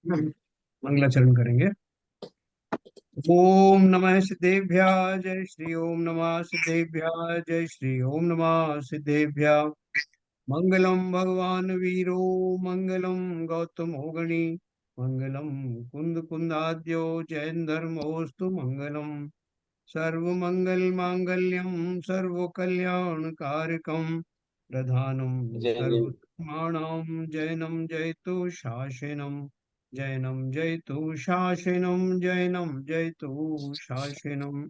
मंगलाचरण करेंगे। ओम नमः सिद्धेभ्य। जय श्री ओम नमः सिद्धेभ्य। जय श्री ओम नमः सिद्धेभ्य। मंगलम भगवान वीरो मंगलम गौतम गणि मंगलम कुंद कुंदाद्यो जैन धर्मोस्तु मंगलम। सर्व मंगल मांगल्यम सर्व कल्याण कारकम प्रधानम जय जय। सर्वमाणम जैनम जयतु शासनम। जैनम जयतु शासनम जैनम जयतु शासनम।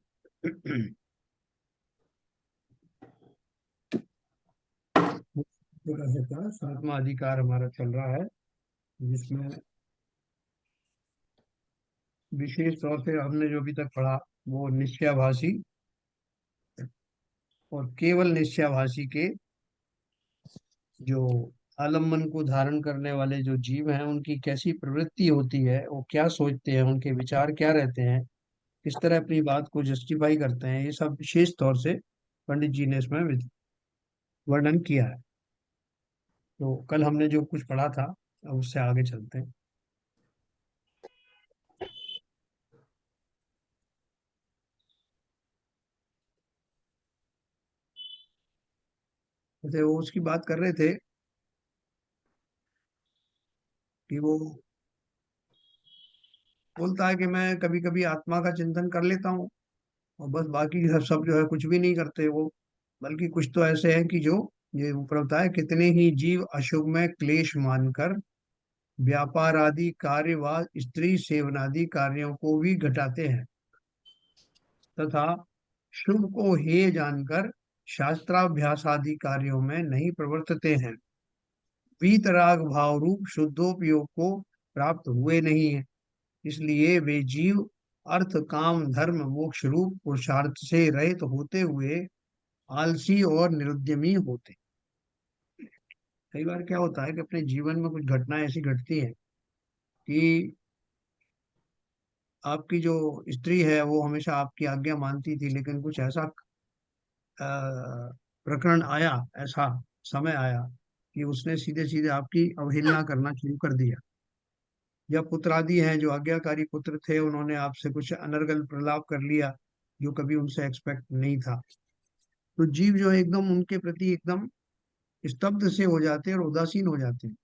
का सातवां अधिकार हमारा चल रहा है, जिसमें विशेष तौर से हमने जो अभी तक पढ़ा वो निश्चयाभासी और केवल निश्चयाभासी के जो आलम्बन को धारण करने वाले जो जीव हैं उनकी कैसी प्रवृत्ति होती है, वो क्या सोचते हैं, उनके विचार क्या रहते हैं, किस तरह अपनी बात को जस्टिफाई करते हैं, ये सब विशेष तौर से पंडित जी ने इसमें वर्णन किया है। तो कल हमने जो कुछ पढ़ा था, अब उससे आगे चलते हैं। जैसे वो उसकी बात कर रहे थे कि वो बोलता है कि मैं कभी कभी आत्मा का चिंतन कर लेता हूँ और बस बाकी सब सब जो है कुछ भी नहीं करते वो। बल्कि कुछ तो ऐसे हैं कि जो ये ऊपर होता है, कितने ही जीव अशुभ में क्लेश मानकर व्यापार आदि कार्य व स्त्री सेवनादि कार्यों को भी घटाते हैं तथा शुभ को हेय जानकर शास्त्राभ्यास आदि कार्यों में नहीं प्रवर्तते हैं। वीतराग भाव रूप शुद्धोपयोग को प्राप्त हुए नहीं है, इसलिए वे जीव अर्थ काम धर्म मोक्ष रूप पुरुषार्थ से रहित होते हुए आलसी और निरुद्यमी होते। कई बार क्या होता है कि अपने जीवन में कुछ घटनाएं ऐसी घटती हैं कि आपकी जो स्त्री है वो हमेशा आपकी आज्ञा मानती थी, लेकिन कुछ ऐसा अ, प्रकरण आया, ऐसा समय आया कि उसने सीधे सीधे आपकी अवहेलना करना शुरू कर दिया। या पुत्र आदि हैं जो आज्ञाकारी पुत्र थे, उन्होंने आपसे कुछ अनर्गल प्रलाप कर लिया जो कभी उनसे एक्सपेक्ट नहीं था। तो जीव जो है एकदम उनके प्रति एकदम स्तब्ध से हो जाते हैं और उदासीन हो जाते हैं।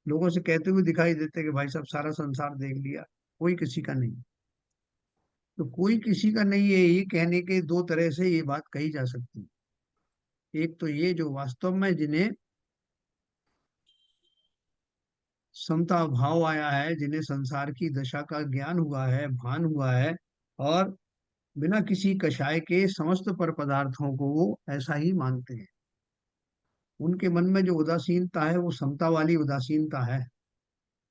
लोगों से कहते हुए दिखाई देते हैं कि भाई साहब सारा संसार देख लिया, कोई किसी का नहीं। तो कोई किसी का नहीं है, ये कहने के दो तरह से ये बात कही जा सकती है। एक तो ये जो वास्तव में जिन्हें समता भाव आया है, जिन्हें संसार की दशा का ज्ञान हुआ है, भान हुआ है, और बिना किसी कषाय के समस्त पर पदार्थों को वो ऐसा ही मानते हैं। उनके मन में जो उदासीनता है वो समता वाली उदासीनता है।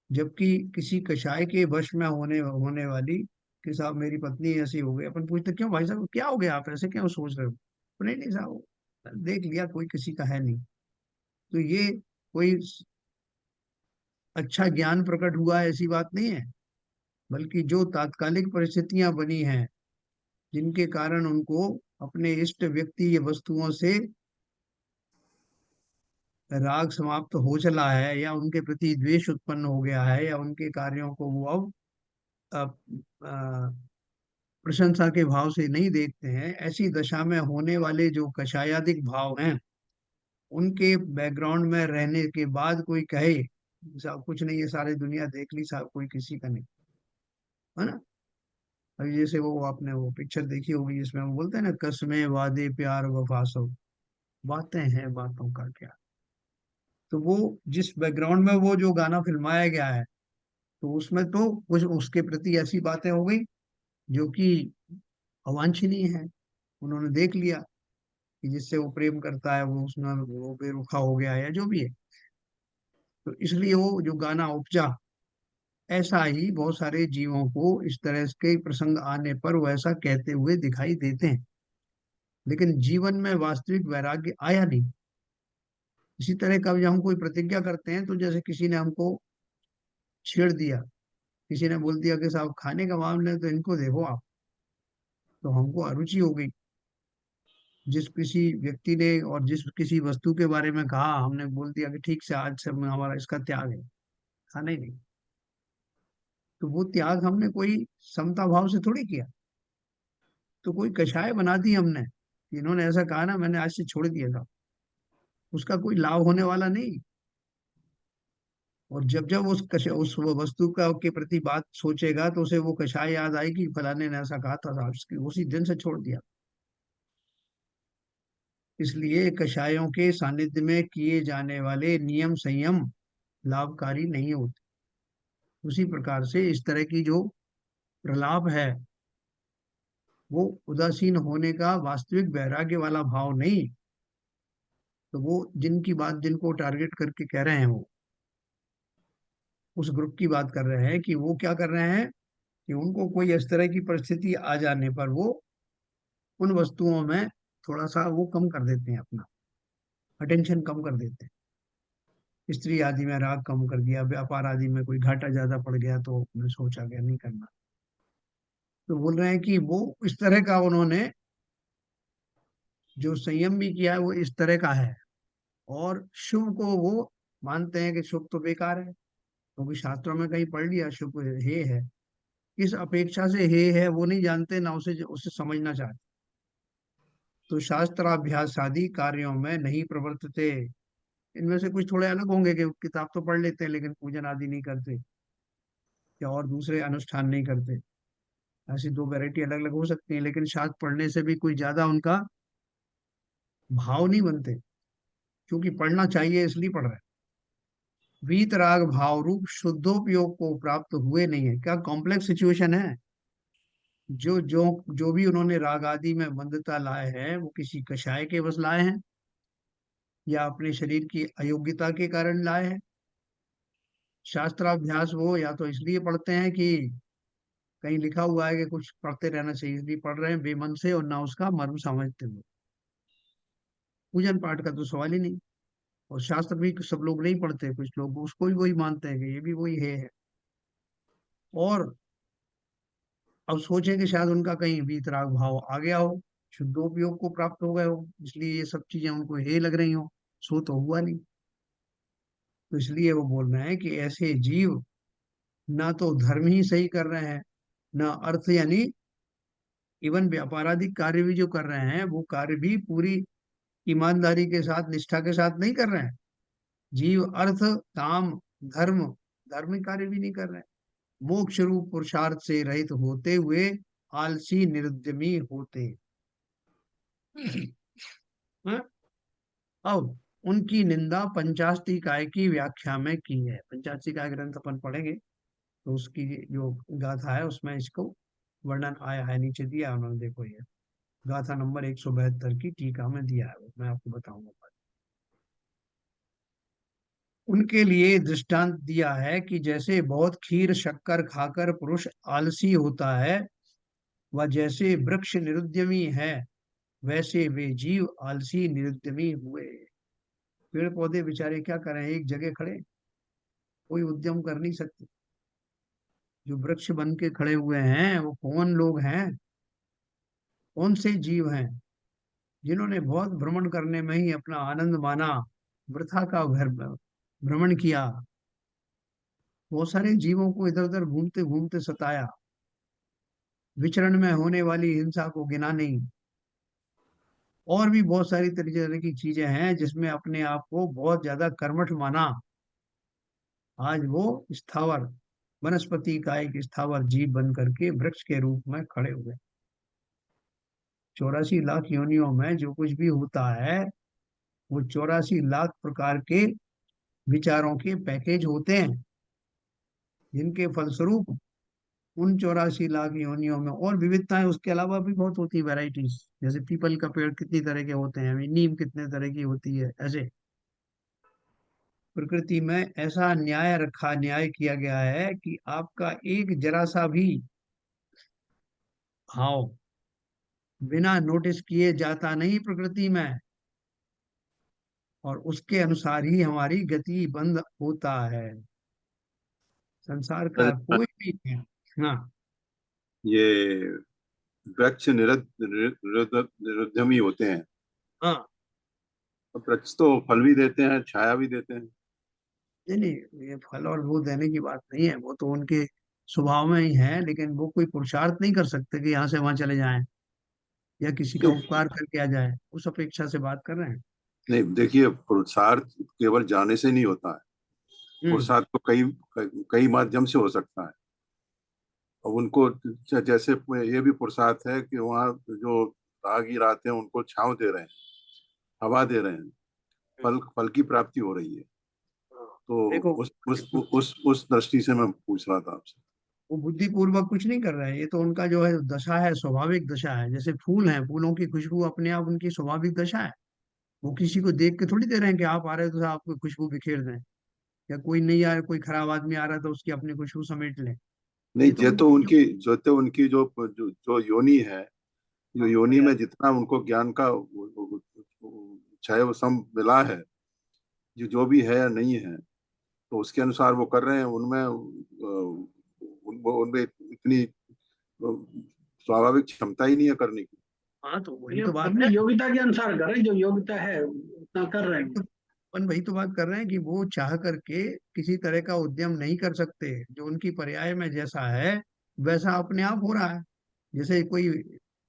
जबकि किसी कषाय के वश में होने वाली कि साहब मेरी पत्नी ऐसी हो गई, अपन पूछते क्यों भाई साहब क्या हो गया, आप ऐसे क्यों सोच रहे हो? नहीं नहीं साहब देख लिया, कोई किसी का है नहीं। तो ये कोई अच्छा ज्ञान प्रकट हुआ है ऐसी बात नहीं है, बल्कि जो तात्कालिक परिस्थितियां बनी हैं जिनके कारण उनको अपने इष्ट व्यक्ति या वस्तुओं से राग समाप्त हो चला है, या उनके प्रति द्वेष उत्पन्न हो गया है, या उनके कार्यों को वो अब प्रशंसा के भाव से नहीं देखते हैं, ऐसी दशा में होने वाले जो कषायादिक भाव हैं उनके बैकग्राउंड में रहने के बाद कोई कहे साहब कुछ नहीं है, सारी दुनिया देख ली साहब, कोई किसी का नहीं, है ना। अभी जैसे वो आपने वो पिक्चर देखी होगी जिसमें वो बोलते हैं ना, कसमें वादे प्यार वफा सब बातें हैं बातों का क्या। तो वो जिस बैकग्राउंड में वो जो गाना फिल्माया गया है, तो उसमें तो कुछ उसके प्रति ऐसी बातें हो गई जो कि अवांछनीय है। उन्होंने देख लिया कि जिससे वो प्रेम करता है वो उसमें वो बेरुखा हो गया है या जो भी है। तो इसलिए वो जो गाना उपजा, ऐसा ही बहुत सारे जीवों को इस तरह के प्रसंग आने पर वो ऐसा कहते हुए दिखाई देते हैं, लेकिन जीवन में वास्तविक वैराग्य आया नहीं। इसी तरह का जब हम कोई प्रतिज्ञा करते हैं, तो जैसे किसी ने हमको छेड़ दिया, किसी ने बोल दिया कि साहब खाने का मामला है तो इनको देखो आप, तो हमको अरुचि हो गई। जिस किसी व्यक्ति ने और जिस किसी वस्तु के बारे में कहा, हमने बोल दिया कि ठीक से आज से हमारा इसका त्याग है, खाना ही नहीं। तो वो त्याग हमने कोई समता भाव से थोड़ी किया, तो कोई कषाय बना दी हमने। इन्होंने ऐसा कहा ना, मैंने आज से छोड़ दिया था, उसका कोई लाभ होने वाला नहीं। और जब जब उस वस्तु का के प्रति बात सोचेगा तो उसे वो कषाय याद आएगी, फलाने ने ऐसा कहा था, उसकी उसी दिन से छोड़ दिया। इसलिए कषायों के सानिध्य में किए जाने वाले नियम संयम लाभकारी नहीं होते। उसी प्रकार से इस तरह की जो प्रलाप है, वो उदासीन होने का वास्तविक वैराग्य वाला भाव नहीं। तो वो जिनकी बात, जिनको टारगेट करके कह रहे हैं, वो उस ग्रुप की बात कर रहे हैं कि वो क्या कर रहे हैं कि उनको कोई इस तरह की परिस्थिति आ जाने पर वो उन वस्तुओं में थोड़ा सा वो कम कर देते हैं, अपना अटेंशन कम कर देते हैं। स्त्री आदि में राग कम कर दिया, व्यापार आदि में कोई घाटा ज्यादा पड़ गया तो उन्हें सोचा गया नहीं करना। तो बोल रहे हैं कि वो इस तरह का उन्होंने जो संयम भी किया है वो इस तरह का है। और शुभ को वो मानते हैं कि शुभ तो बेकार है, क्योंकि शास्त्रों में कहीं पढ़ लिया शुभ हे है। किस अपेक्षा से हे है वो नहीं जानते, ना उसे उसे समझना चाहते। तो शास्त्राभ्यास आदि कार्यों में नहीं प्रवर्तते। इनमें से कुछ थोड़े अलग होंगे कि किताब तो पढ़ लेते हैं लेकिन पूजन आदि नहीं करते, या और दूसरे अनुष्ठान नहीं करते। ऐसी दो वैरायटी अलग अलग हो सकती हैं, लेकिन शास्त्र पढ़ने से भी कोई ज्यादा उनका भाव नहीं बनते, क्योंकि पढ़ना चाहिए इसलिए पढ़ रहे हैं। वीतराग भाव रूप शुद्धोपयोग को प्राप्त हुए नहीं है। क्या कॉम्प्लेक्स सिचुएशन है। जो जो जो भी उन्होंने राग आदि में मंदता लाए हैं वो किसी कषाय के बस लाए हैं, या अपने शरीर की अयोग्यता के कारण लाए हैं। शास्त्राभ्यास वो या तो इसलिए पढ़ते हैं कि कहीं लिखा हुआ है कि कुछ पढ़ते रहना चाहिए, इसलिए पढ़ रहे हैं बेमन से, और ना उसका मर्म समझते हुए। पूजन पाठ का तो सवाल ही नहीं। और शास्त्र भी सब लोग नहीं पढ़ते, कुछ लोग उसको ही वही मानते हैं कि ये भी वही है। और अब सोचें कि शायद उनका कहीं वीतराग भाव आ गया हो, शुद्धोपयोग को प्राप्त हो गए हो, इसलिए ये सब चीजें उनको हे लग रही हो। सो तो हुआ नहीं। तो इसलिए वो बोल रहे हैं कि ऐसे जीव ना तो धर्म ही सही कर रहे हैं, ना अर्थ, यानी इवन व्यापाराधिक कार्य भी जो कर रहे हैं वो कार्य भी पूरी ईमानदारी के साथ, निष्ठा के साथ नहीं कर रहे हैं। जीव अर्थ, काम, धर्म, धार्मिक कार्य भी नहीं कर रहे हैं। मोक्ष रूप पुरुषार्थ से रहित होते हुए आलसी निरुद्यमी होते। हाँ? अब उनकी निंदा पंचाशती काय की व्याख्या में की है। पंचाशती काय ग्रंथ अपन पढ़ेंगे तो उसकी जो गाथा है उसमें इसको वर्णन आया है, नीचे दिया है उन्होंने, देखो ये गाथा नंबर 172 की टीका में दिया है, वो मैं आपको बताऊंगा। उनके लिए दृष्टांत दिया है कि जैसे बहुत खीर शक्कर खाकर पुरुष आलसी होता है, व जैसे वृक्ष निरुद्यमी है, वैसे वे जीव आलसी निरुद्यमी हुए। पेड़ पौधे बेचारे क्या करें, एक जगह खड़े, कोई उद्यम कर नहीं सकते। जो वृक्ष बन के खड़े हुए हैं वो कौन लोग हैं, कौन से जीव हैं, जिन्होंने बहुत भ्रमण करने में ही अपना आनंद माना, वृथा का भ्रमण किया, बहुत सारे जीवों को इधर उधर घूमते घूमते सताया, विचरण में होने वाली हिंसा को गिना नहीं। और भी बहुत सारी तरह की चीजें हैं जिसमें अपने आप को बहुत ज्यादा कर्मठ माना। आज वो स्थावर वनस्पति का एक स्थावर जीव बन करके वृक्ष के रूप में खड़े हुए। 84 लाख योनियों में जो कुछ भी होता है वो 84 लाख प्रकार के विचारों के पैकेज होते हैं, जिनके फलस्वरूप उन 84 लाख योनियों में और विविधताएं उसके अलावा भी बहुत होती है, वैरायटीज। जैसे पीपल का पेड़ कितनी तरह के होते हैं, नीम कितने तरह की होती है, ऐसे प्रकृति में ऐसा न्याय किया गया है कि आपका एक जरा सा भी भाव बिना नोटिस किए जाता नहीं प्रकृति में, और उसके अनुसार ही हमारी गति बंद होता है। संसार का कोई भी हाँ। ये वृक्ष निरुद्यमी होते हैं। हाँ, और वृक्ष तो फल भी देते हैं, छाया भी देते हैं। नहीं नहीं, ये फल और वो देने की बात नहीं है, वो तो उनके स्वभाव में ही है, लेकिन वो कोई पुरुषार्थ नहीं कर सकते कि यहाँ से वहां चले जाएं या किसी का उपकार करके आ जाए, उस अपेक्षा से बात कर रहे हैं। नहीं, देखिए, पुरुषार्थ केवल जाने से नहीं होता है। हम्म। पुरुषार्थ तो कई कई माध्यम से हो सकता है। अब उनको जैसे ये भी पुरुषार्थ है कि वहाँ जो राहगीर आते हैं उनको छांव दे रहे हैं, हवा दे रहे हैं, फल फल की प्राप्ति हो रही है। तो देखो, उस दृष्टि से मैं पूछ रहा था आपसे। वो बुद्धिपूर्वक कुछ नहीं कर रहे हैं, ये तो उनका जो है दशा है, स्वाभाविक दशा है। जैसे फूल हैं, फूलों की खुशबू अपने आप उनकी स्वाभाविक दशा है। वो किसी को देख के थोड़ी दे रहे हैं कि आप आ रहे हो तो आपको खुशबू बिखेर दें, या कोई नहीं आ रहा, कोई खराब आदमी आ रहा है तो उसकी अपनी खुशबू समेट लें। नहीं, ये तो उनकी जो उनकी जो योनि है, जो योनि में जितना उनको ज्ञान का क्षय वो सम मिला है, जो भी है या नहीं है, तो उसके अनुसार वो कर रहे हैं। उनमें उनमें इतनी स्वाभाविक क्षमता ही नहीं है करने की। हाँ, तो वही ये तो बात अपनी है। योग्यता के अनुसार कर रहे हैं, जो योग्यता है उतना कर रहे वही हैं। तो अपन वही तो बात कर रहे हैं कि वो चाह करके किसी तरह का उद्यम नहीं कर सकते। जो उनकी पर्याय में जैसा है वैसा अपने आप हो रहा है। जैसे कोई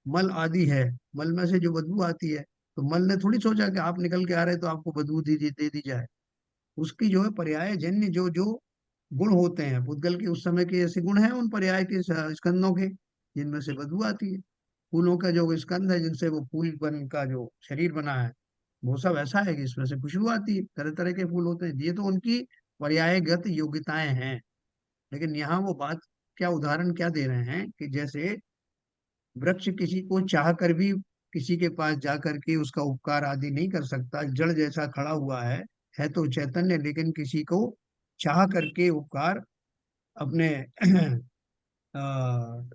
मल आदि है, मल में से जो बदबू आती है, तो मल ने थोड़ी सोचा कि आप निकल के आ रहे तो आपको बदबू दे दी जाए। उसकी जो है पर्याय जन्य जो जो गुण होते हैं पुद्गल के, उस समय के ऐसे गुण हैं उन पर्याय के स्कंदों के, जिनमें से बदबू आती है। फूलों का जो स्कंद है जिनसे वो फूल बन का जो शरीर बना है, वो सब ऐसा है कि इसमें से खुशबू आती है, तरह तरह के फूल होते हैं। ये तो उनकी पर्यायगत योग्यताएं हैं। लेकिन यहाँ वो बात, क्या उदाहरण क्या दे रहे हैं कि जैसे वृक्ष किसी को चाह कर भी किसी के पास जा करके उसका उपकार आदि नहीं कर सकता, जड़ जैसा खड़ा हुआ है तो चैतन्य, लेकिन किसी को चाह करके उपकार अपने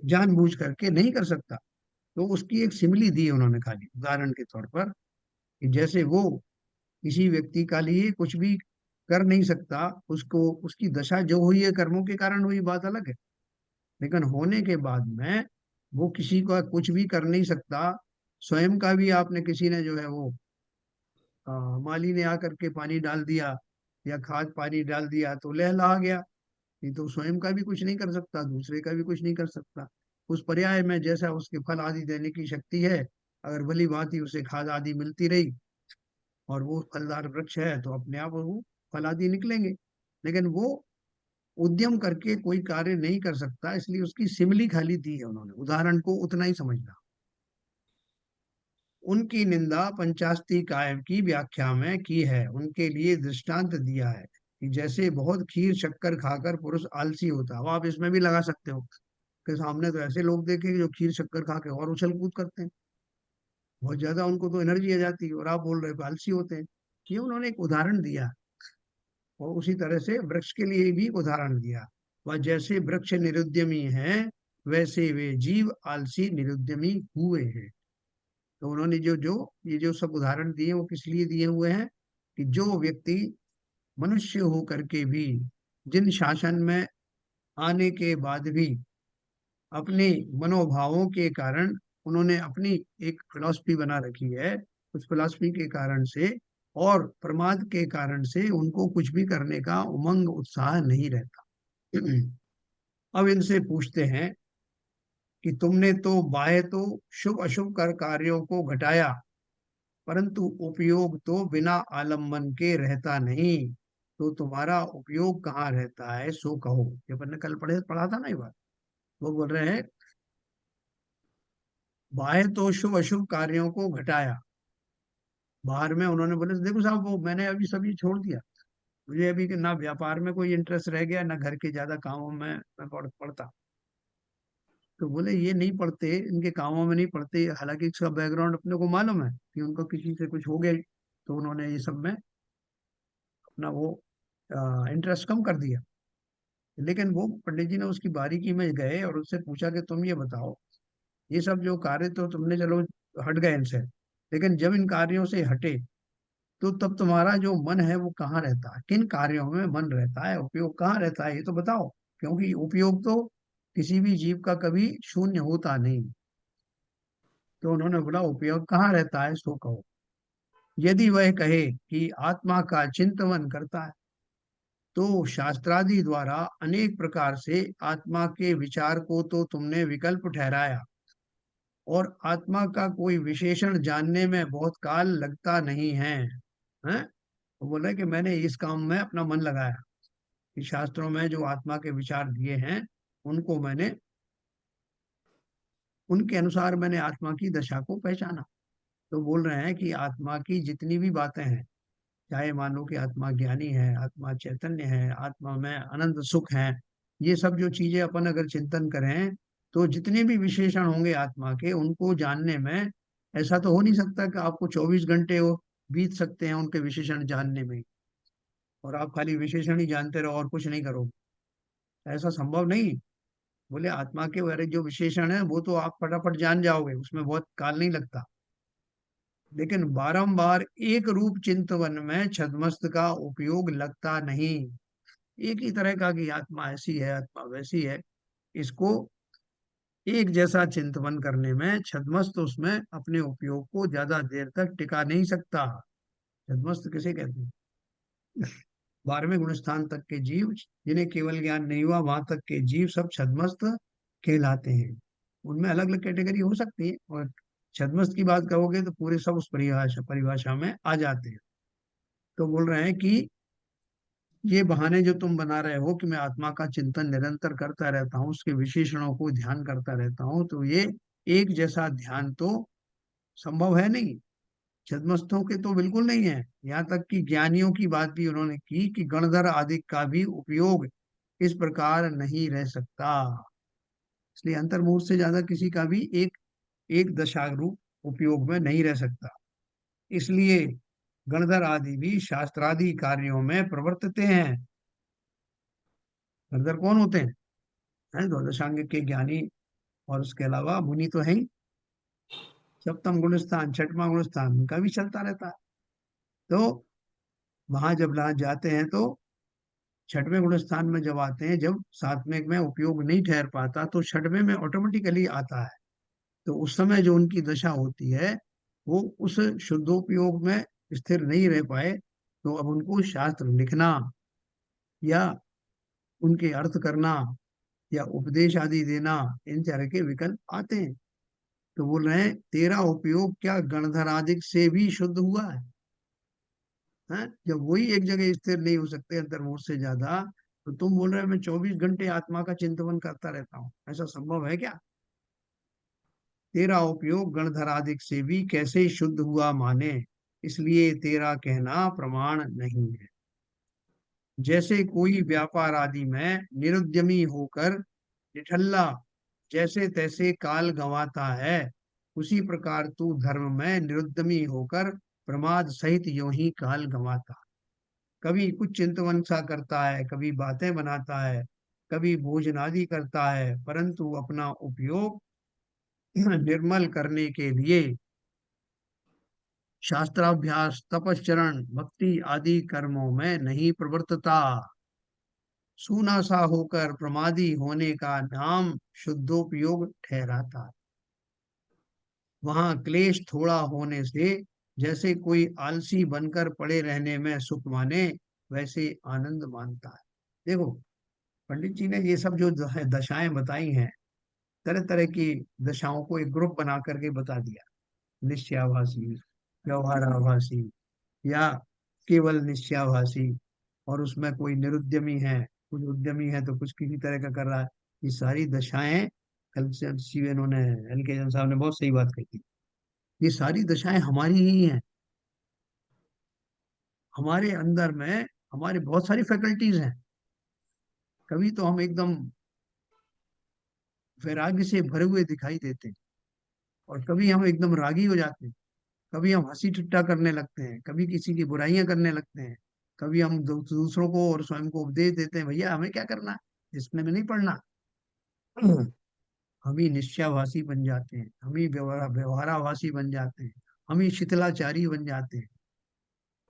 जानबूझ करके नहीं कर सकता। तो उसकी एक सिमिली दी है उन्होंने, खाली उदाहरण के तौर पर, कि जैसे वो किसी व्यक्ति का लिए कुछ भी कर नहीं सकता, उसको उसकी दशा जो हुई है कर्मों के कारण हुई, बात अलग है। लेकिन होने के बाद में वो किसी का कुछ भी कर नहीं सकता। स्वयं का भी आपने किसी ने जो है वो माली ने आकर के पानी डाल दिया या खाद पानी डाल दिया तो लहलहा गया। नहीं तो स्वयं का भी कुछ नहीं कर सकता, दूसरे का भी कुछ नहीं कर सकता। उस पर्याय में जैसा उसके फल आदि देने की शक्ति है, अगर भली भांति उसे खाद आदि मिलती रही और वो फलदार वृक्ष है, तो अपने आप वो फल आदि निकलेंगे। लेकिन वो उद्यम करके कोई कार्य नहीं कर सकता, इसलिए उसकी सिमिली खाली दी है उन्होंने, उदाहरण को उतना ही समझना। उनकी निंदा पंचास्ति कायम की व्याख्या में की है, उनके लिए दृष्टांत दिया है कि जैसे बहुत खीर शक्कर खाकर पुरुष आलसी होता है। वो आप इसमें भी लगा सकते हो कि सामने तो ऐसे लोग देखे जो खीर शक्कर खा के और उछल कूद करते हैं, बहुत ज्यादा उनको तो एनर्जी आ जाती है, और आप बोल रहे हो कि आलसी होते हैं। ये उन्होंने एक उदाहरण दिया। और उसी तरह से वृक्ष के लिए भी उदाहरण दिया। वह जैसे वृक्ष निरुद्यमी है, वैसे वे जीव आलसी निरुद्यमी हुए हैं। तो उन्होंने जो जो ये जो सब उदाहरण दिए वो किस लिए दिए हुए हैं, कि जो व्यक्ति मनुष्य हो करके भी जिन शासन में आने के बाद भी अपने मनोभावों के कारण उन्होंने अपनी एक फिलॉसफी बना रखी है, उस फिलॉसफी के कारण से और प्रमाद के कारण से उनको कुछ भी करने का उमंग उत्साह नहीं रहता। अब इनसे पूछते हैं कि तुमने तो बाह्य तो शुभ अशुभ कर कार्यों को घटाया, परंतु उपयोग तो बिना आलम्बन के रहता नहीं। तो तुम्हारा उपयोग कहाँ रहता है सो कहो। ये अपन ने कल पढ़ा था ना ये बात। वो बोल रहे हैं, बाह्य तो शुभ अशुभ कार्यों को घटाया। बाहर में उन्होंने बोले देखो साहब, वो मैंने अभी सभी छोड़ दिया, मुझे अभी के ना व्यापार में कोई इंटरेस्ट रह गया, ना घर के ज्यादा कामों में मैं पढ़ता। तो बोले ये नहीं पढ़ते, इनके कामों में नहीं पढ़ते, हालांकि इसका बैकग्राउंड अपने को मालूम है कि उनको किसी से कुछ हो गया, तो उन्होंने ये सब में अपना वो इंटरेस्ट कम कर दिया। लेकिन वो पंडित जी ने उसकी बारीकी में गए और उससे पूछा कि तुम ये बताओ, ये सब जो कार्य तो तुमने चलो हट गए इनसे, लेकिन जब इन कार्यों से हटे तो तब तुम्हारा जो मन है वो कहाँ रहता है, किन कार्यों में मन रहता है, उपयोग कहाँ रहता है, ये तो बताओ। क्योंकि उपयोग तो किसी भी जीव का कभी शून्य होता नहीं। तो उन्होंने बोला उपयोग कहाँ रहता है सो कहो। यदि वह कहे कि आत्मा का चिंतन करता है, तो शास्त्रादि द्वारा अनेक प्रकार से आत्मा के विचार को तो तुमने विकल्प ठहराया, और आत्मा का कोई विशेषण जानने में बहुत काल लगता नहीं है, हैं? तो बोल रहे कि मैंने इस काम में अपना मन लगाया कि शास्त्रों में जो आत्मा के विचार दिए हैं उनको मैंने, उनके अनुसार मैंने आत्मा की दशा को पहचाना। तो बोल रहे हैं कि आत्मा की जितनी भी बातें हैं, चाहे मान लो कि आत्मा ज्ञानी है, आत्मा चैतन्य है, आत्मा में अनंत सुख है, ये सब जो चीजें अपन अगर चिंतन करें, तो जितने भी विशेषण होंगे आत्मा के, उनको जानने में ऐसा तो हो नहीं सकता कि आपको 24 घंटे वो बीत सकते हैं उनके विशेषण जानने में, और आप खाली विशेषण ही जानते रहो और कुछ नहीं करो। ऐसा संभव नहीं। बोले आत्मा के बारे जो विशेषण है वो तो आप फटाफट जान जाओगे, उसमें बहुत काल नहीं लगता। लेकिन बारंबार एक रूप चिंतवन में छद्मस्त का उपयोग लगता नहीं। एक ही तरह का कि आत्मा ऐसी है, आत्मा वैसी है, इसको एक जैसा चिंतवन करने में छद्मस्त उसमें अपने उपयोग को ज्यादा देर तक टिका नहीं सकता। छद्मस्त किसे कहते हैं? 12वें गुणस्थान तक के जीव, जिन्हें केवल ज्ञान नहीं हुआ, वहां तक के जीव सब छद्मस्त कहलाते हैं। उनमें अलग अलग कैटेगरी हो सकती है, और छद्मस्त की बात करोगे तो पूरे सब उस परिभाषा परिभाषा में आ जाते हैं। तो बोल रहे हैं कि ये बहाने जो तुम बना रहे हो कि मैं आत्मा का चिंतन निरंतर करता रहता हूँ, उसके विशेषणों को ध्यान करता रहता हूँ, तो ये एक जैसा ध्यान तो संभव है नहीं। छद्मस्तों के तो बिल्कुल नहीं है। यहाँ तक कि ज्ञानियों की बात भी उन्होंने की कि गणधर आदि का भी उपयोग इस प्रकार नहीं रह सकता। इसलिए अंतर्मुहूर्त से ज्यादा किसी का भी एक एक दशा रूप उपयोग में नहीं रह सकता। इसलिए गणधर आदि भी शास्त्रादि कार्यों में प्रवर्तते हैं। गणधर कौन होते हैं? द्वादशांग के ज्ञानी, और उसके अलावा मुनि तो है ही। सप्तम गुणस्थान, छठवां गुणस्थान, उनका भी चलता रहता है। तो वहां जब जाते हैं तो छठवें गुण स्थान में जब आते हैं, जब सातवें में उपयोग नहीं ठहर पाता तो छठवें में ऑटोमेटिकली आता है। तो उस समय जो उनकी दशा होती है, वो उस शुद्धोपयोग में स्थिर नहीं रह पाए, तो अब उनको शास्त्र लिखना या उनके अर्थ करना या उपदेश आदि देना, इन तरह के विकल्प आते हैं। तो बोल रहे हैं तेरा उपयोग क्या गणधरादिक से भी शुद्ध हुआ है? जब वही एक जगह स्थिर नहीं हो सकते अंतर्मुख से ज्यादा, तो तुम बोल रहे हो मैं 24 घंटे आत्मा का चिंतन करता रहता हूँ, ऐसा संभव है क्या? तेरा उपयोग गणधरादिक से भी कैसे शुद्ध हुआ माने, इसलिए तेरा कहना प्रमाण नहीं है। जैसे कोई व्यापार आदि में निरुद्यमी होकर निठल्ला जैसे तैसे काल गंवाता है, उसी प्रकार तू धर्म में निरुद्यमी होकर प्रमाद सहित यों ही काल गंवाता। कभी कुछ चिंतवन सा करता है, कभी बातें बनाता है, कभी भोजन आदि करता है, परंतु अपना उपयोग निर्मल करने के लिए शास्त्राभ्यास, तपश्चरण, भक्ति आदि कर्मों में नहीं प्रवर्तता। सूना सा होकर प्रमादी होने का नाम शुद्धोपयोग ठहराता है। वहां क्लेश थोड़ा होने से जैसे कोई आलसी बनकर पड़े रहने में सुख माने, वैसे आनंद मानता है। देखो, पंडित जी ने ये सब जो दशाएं बताई हैं, तरह तरह की दशाओं को एक ग्रुप बना करके बता दिया। निश्चयाभासी, व्यवहाराभासी, या केवल निश्चयाभासी, और उसमें कोई निरुद्यमी है, कुछ उद्यमी है, तो कुछ किसी तरह का कर रहा है। ये सारी दशाएं, कल से शिव इन्होंने, एल के जन साहब ने बहुत सही बात कही थी। ये सारी दशाएं हमारी ही हैं। हमारे अंदर में हमारी बहुत सारी फैकल्टीज हैं। कभी तो हम एकदम वैराग्य से भरे हुए दिखाई देते हैं, और कभी हम एकदम रागी हो जाते हैं। कभी हम हंसी ठट्टा करने लगते हैं, कभी किसी की बुराइयां करने लगते हैं, कभी हम दूसरों को और स्वयं को उपदेश देते हैं, भैया हमें क्या करना है, इसमें में नहीं पढ़ना। हम ही निश्चयाभासी बन जाते हैं, हम ही व्यवहाराभासी बन जाते हैं, हम ही शिथिलाचारी बन जाते हैं।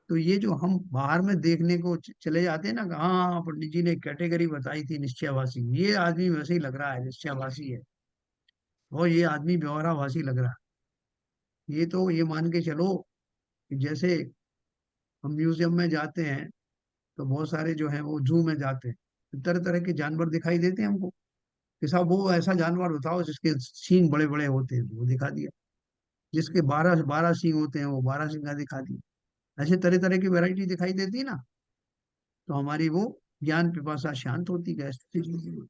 तो ये जो हम बाहर में देखने को चले जाते हैं ना कि हाँ पंडित जी ने कैटेगरी बताई थी निश्चयाभासी, ये आदमी वैसे ही लग रहा है निश्चयाभासी है, और ये आदमी व्यवहाराभासी लग रहा है। ये तो ये मान के चलो कि जैसे हम म्यूजियम में जाते हैं, तो बहुत सारे जो है वो जू में जाते हैं, तरह तरह के जानवर दिखाई देते हैं हमको, कि साहब वो ऐसा जानवर बताओ जिसके सींग बड़े बड़े होते हैं, वो दिखा दिया। जिसके 12 12 सींग होते हैं, वो 12 सींगा दिखा दिया। ऐसे तरह तरह की वैरायटी दिखाई देती है ना, तो हमारी वो ज्ञान पिपासा शांत होती गई।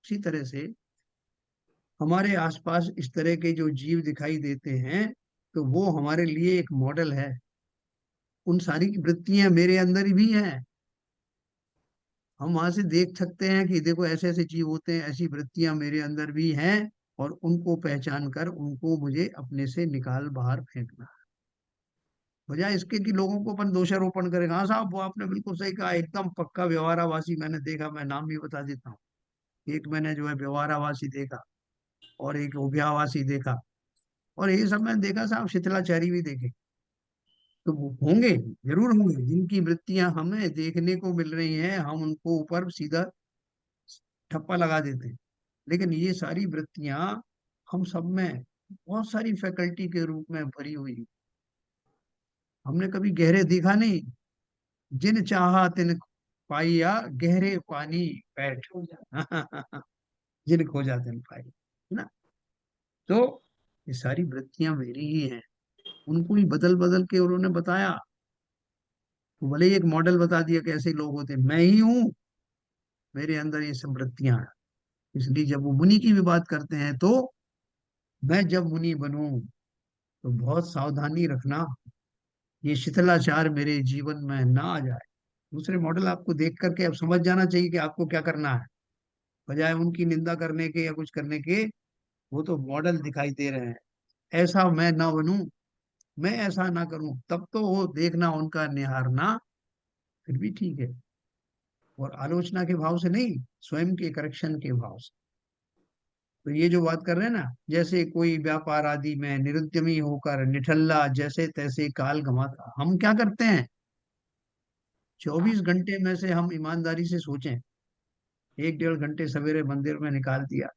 उसी तरह से हमारे आसपास इस तरह के जो जीव दिखाई देते हैं, तो वो हमारे लिए एक मॉडल है। उन सारी वृत्तियां मेरे अंदर भी हैं। हम वहां से देख सकते हैं कि देखो ऐसे ऐसे जीव होते हैं, ऐसी वृत्तियां मेरे अंदर भी हैं, और उनको पहचान कर उनको मुझे अपने से निकाल बाहर फेंकना है। बजाय इसके कि लोगों को अपन दोषारोपण करें, हाँ साहब वो आपने बिल्कुल सही कहा, एकदम पक्का व्यवहारावासी मैंने देखा, मैं नाम भी बता देता हूँ। एक मैंने जो है व्यवहारावासी देखा, और एक उभयावासी देखा, और ये सब मैंने देखा साहब, शीतलाचारी भी देखे। तो वो होंगे, जरूर होंगे, जिनकी वृत्तियां हमें देखने को मिल रही हैं, हम उनको ऊपर सीधा ठप्पा लगा देते हैं। लेकिन ये सारी वृत्तियां हम सब में बहुत सारी फैकल्टी के रूप में भरी हुई हैं। हमने कभी गहरे देखा नहीं, जिन चाहा तिन पाइया, गहरे पानी बैठ जिन खोजा तिन पाई, है ना। तो ये सारी वृत्तियां मेरी ही हैं, उनको ही बदल बदल के उन्होंने बताया। तो भले ही एक मॉडल बता दिया कि ऐसे लोग होते हैं, मैं ही हूँ, मेरे अंदर ये सब वृत्तियां हैं। इसलिए जब वो मुनि की भी बात करते हैं, तो मैं जब मुनि बनूं तो बहुत सावधानी रखना, ये शिथिलाचार मेरे जीवन में ना आ जाए। दूसरे मॉडल आपको देख करके अब समझ जाना चाहिए कि आपको क्या करना है, बजाय उनकी निंदा करने के या कुछ करने के। वो तो मॉडल दिखाई दे रहे हैं, ऐसा मैं ना बनूं, मैं ऐसा ना करूं, तब तो वो देखना उनका निहारना, फिर भी ठीक है। और आलोचना के भाव से नहीं, स्वयं के करेक्शन के भाव से। तो ये जो बात कर रहे हैं ना, जैसे कोई व्यापार आदि में निरुद्यमी होकर निठल्ला जैसे तैसे काल गंवाता, हम क्या करते हैं? 24 घंटे में से हम ईमानदारी से सोचें, 1 1.5 घंटे सवेरे मंदिर में निकाल दिया,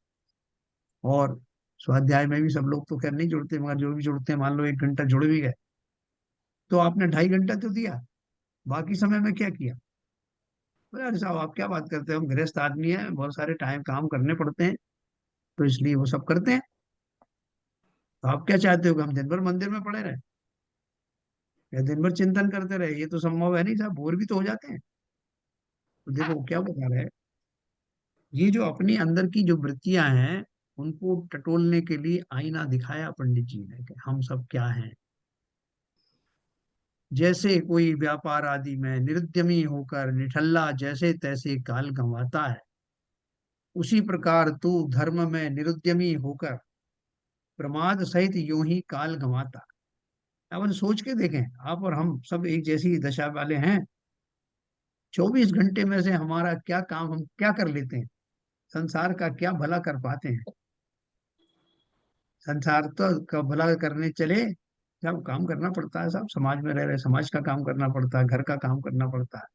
और स्वाध्याय में भी सब लोग तो खैर नहीं जुड़ते, मगर जो भी जुड़ते हैं, मान लो 1 घंटा जुड़ भी गए, तो आपने 2.5 घंटा तो दिया। बाकी समय में क्या किया? बोले, अरे साहब आप क्या बात करते हो, हम गृहस्थ आदमी हैं, बहुत सारे टाइम काम करने पड़ते हैं, तो इसलिए वो सब करते हैं। तो आप क्या चाहते हो कि हम दिन भर मंदिर में पड़े रहे, या दिन भर चिंतन करते रहे? ये तो संभव है नहीं साहब, बोर भी तो हो जाते हैं। तो देखो वो क्या बता रहे हैं, ये जो अपनी अंदर की जो वृत्तियां हैं, उनको टटोलने के लिए आईना दिखाया पंडित जी ने, कि हम सब क्या हैं। जैसे कोई व्यापार आदि में निरुद्यमी होकर निठल्ला जैसे तैसे काल गंवाता है, उसी प्रकार तू धर्म में निरुद्यमी होकर प्रमाद सहित यूं ही काल गंवाता। अपन सोच के देखें, आप और हम सब एक जैसी दशा वाले हैं। 24 घंटे में से हमारा क्या काम, हम क्या कर लेते हैं, संसार का क्या भला कर पाते हैं? संसार तो का भला करने चले, सब काम करना पड़ता है, सब समाज में रह रहे, समाज का काम करना पड़ता है, घर का काम करना पड़ता है,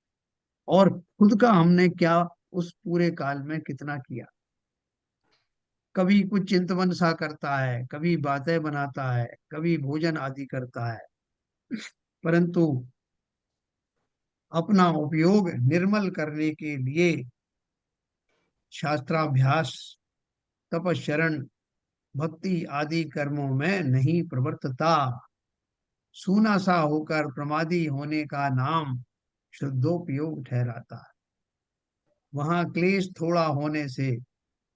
और खुद का हमने क्या उस पूरे काल में कितना किया। कभी कुछ चिंतवन सा करता है, कभी बातें बनाता है, कभी भोजन आदि करता है, परंतु अपना उपयोग निर्मल करने के लिए शास्त्राभ्यास, तपश्चरण, भक्ति आदि कर्मों में नहीं प्रवर्तता। सूना सा होकर प्रमादी होने का नाम शुद्धोपयोग ठहराता है। वहां क्लेश थोड़ा होने से,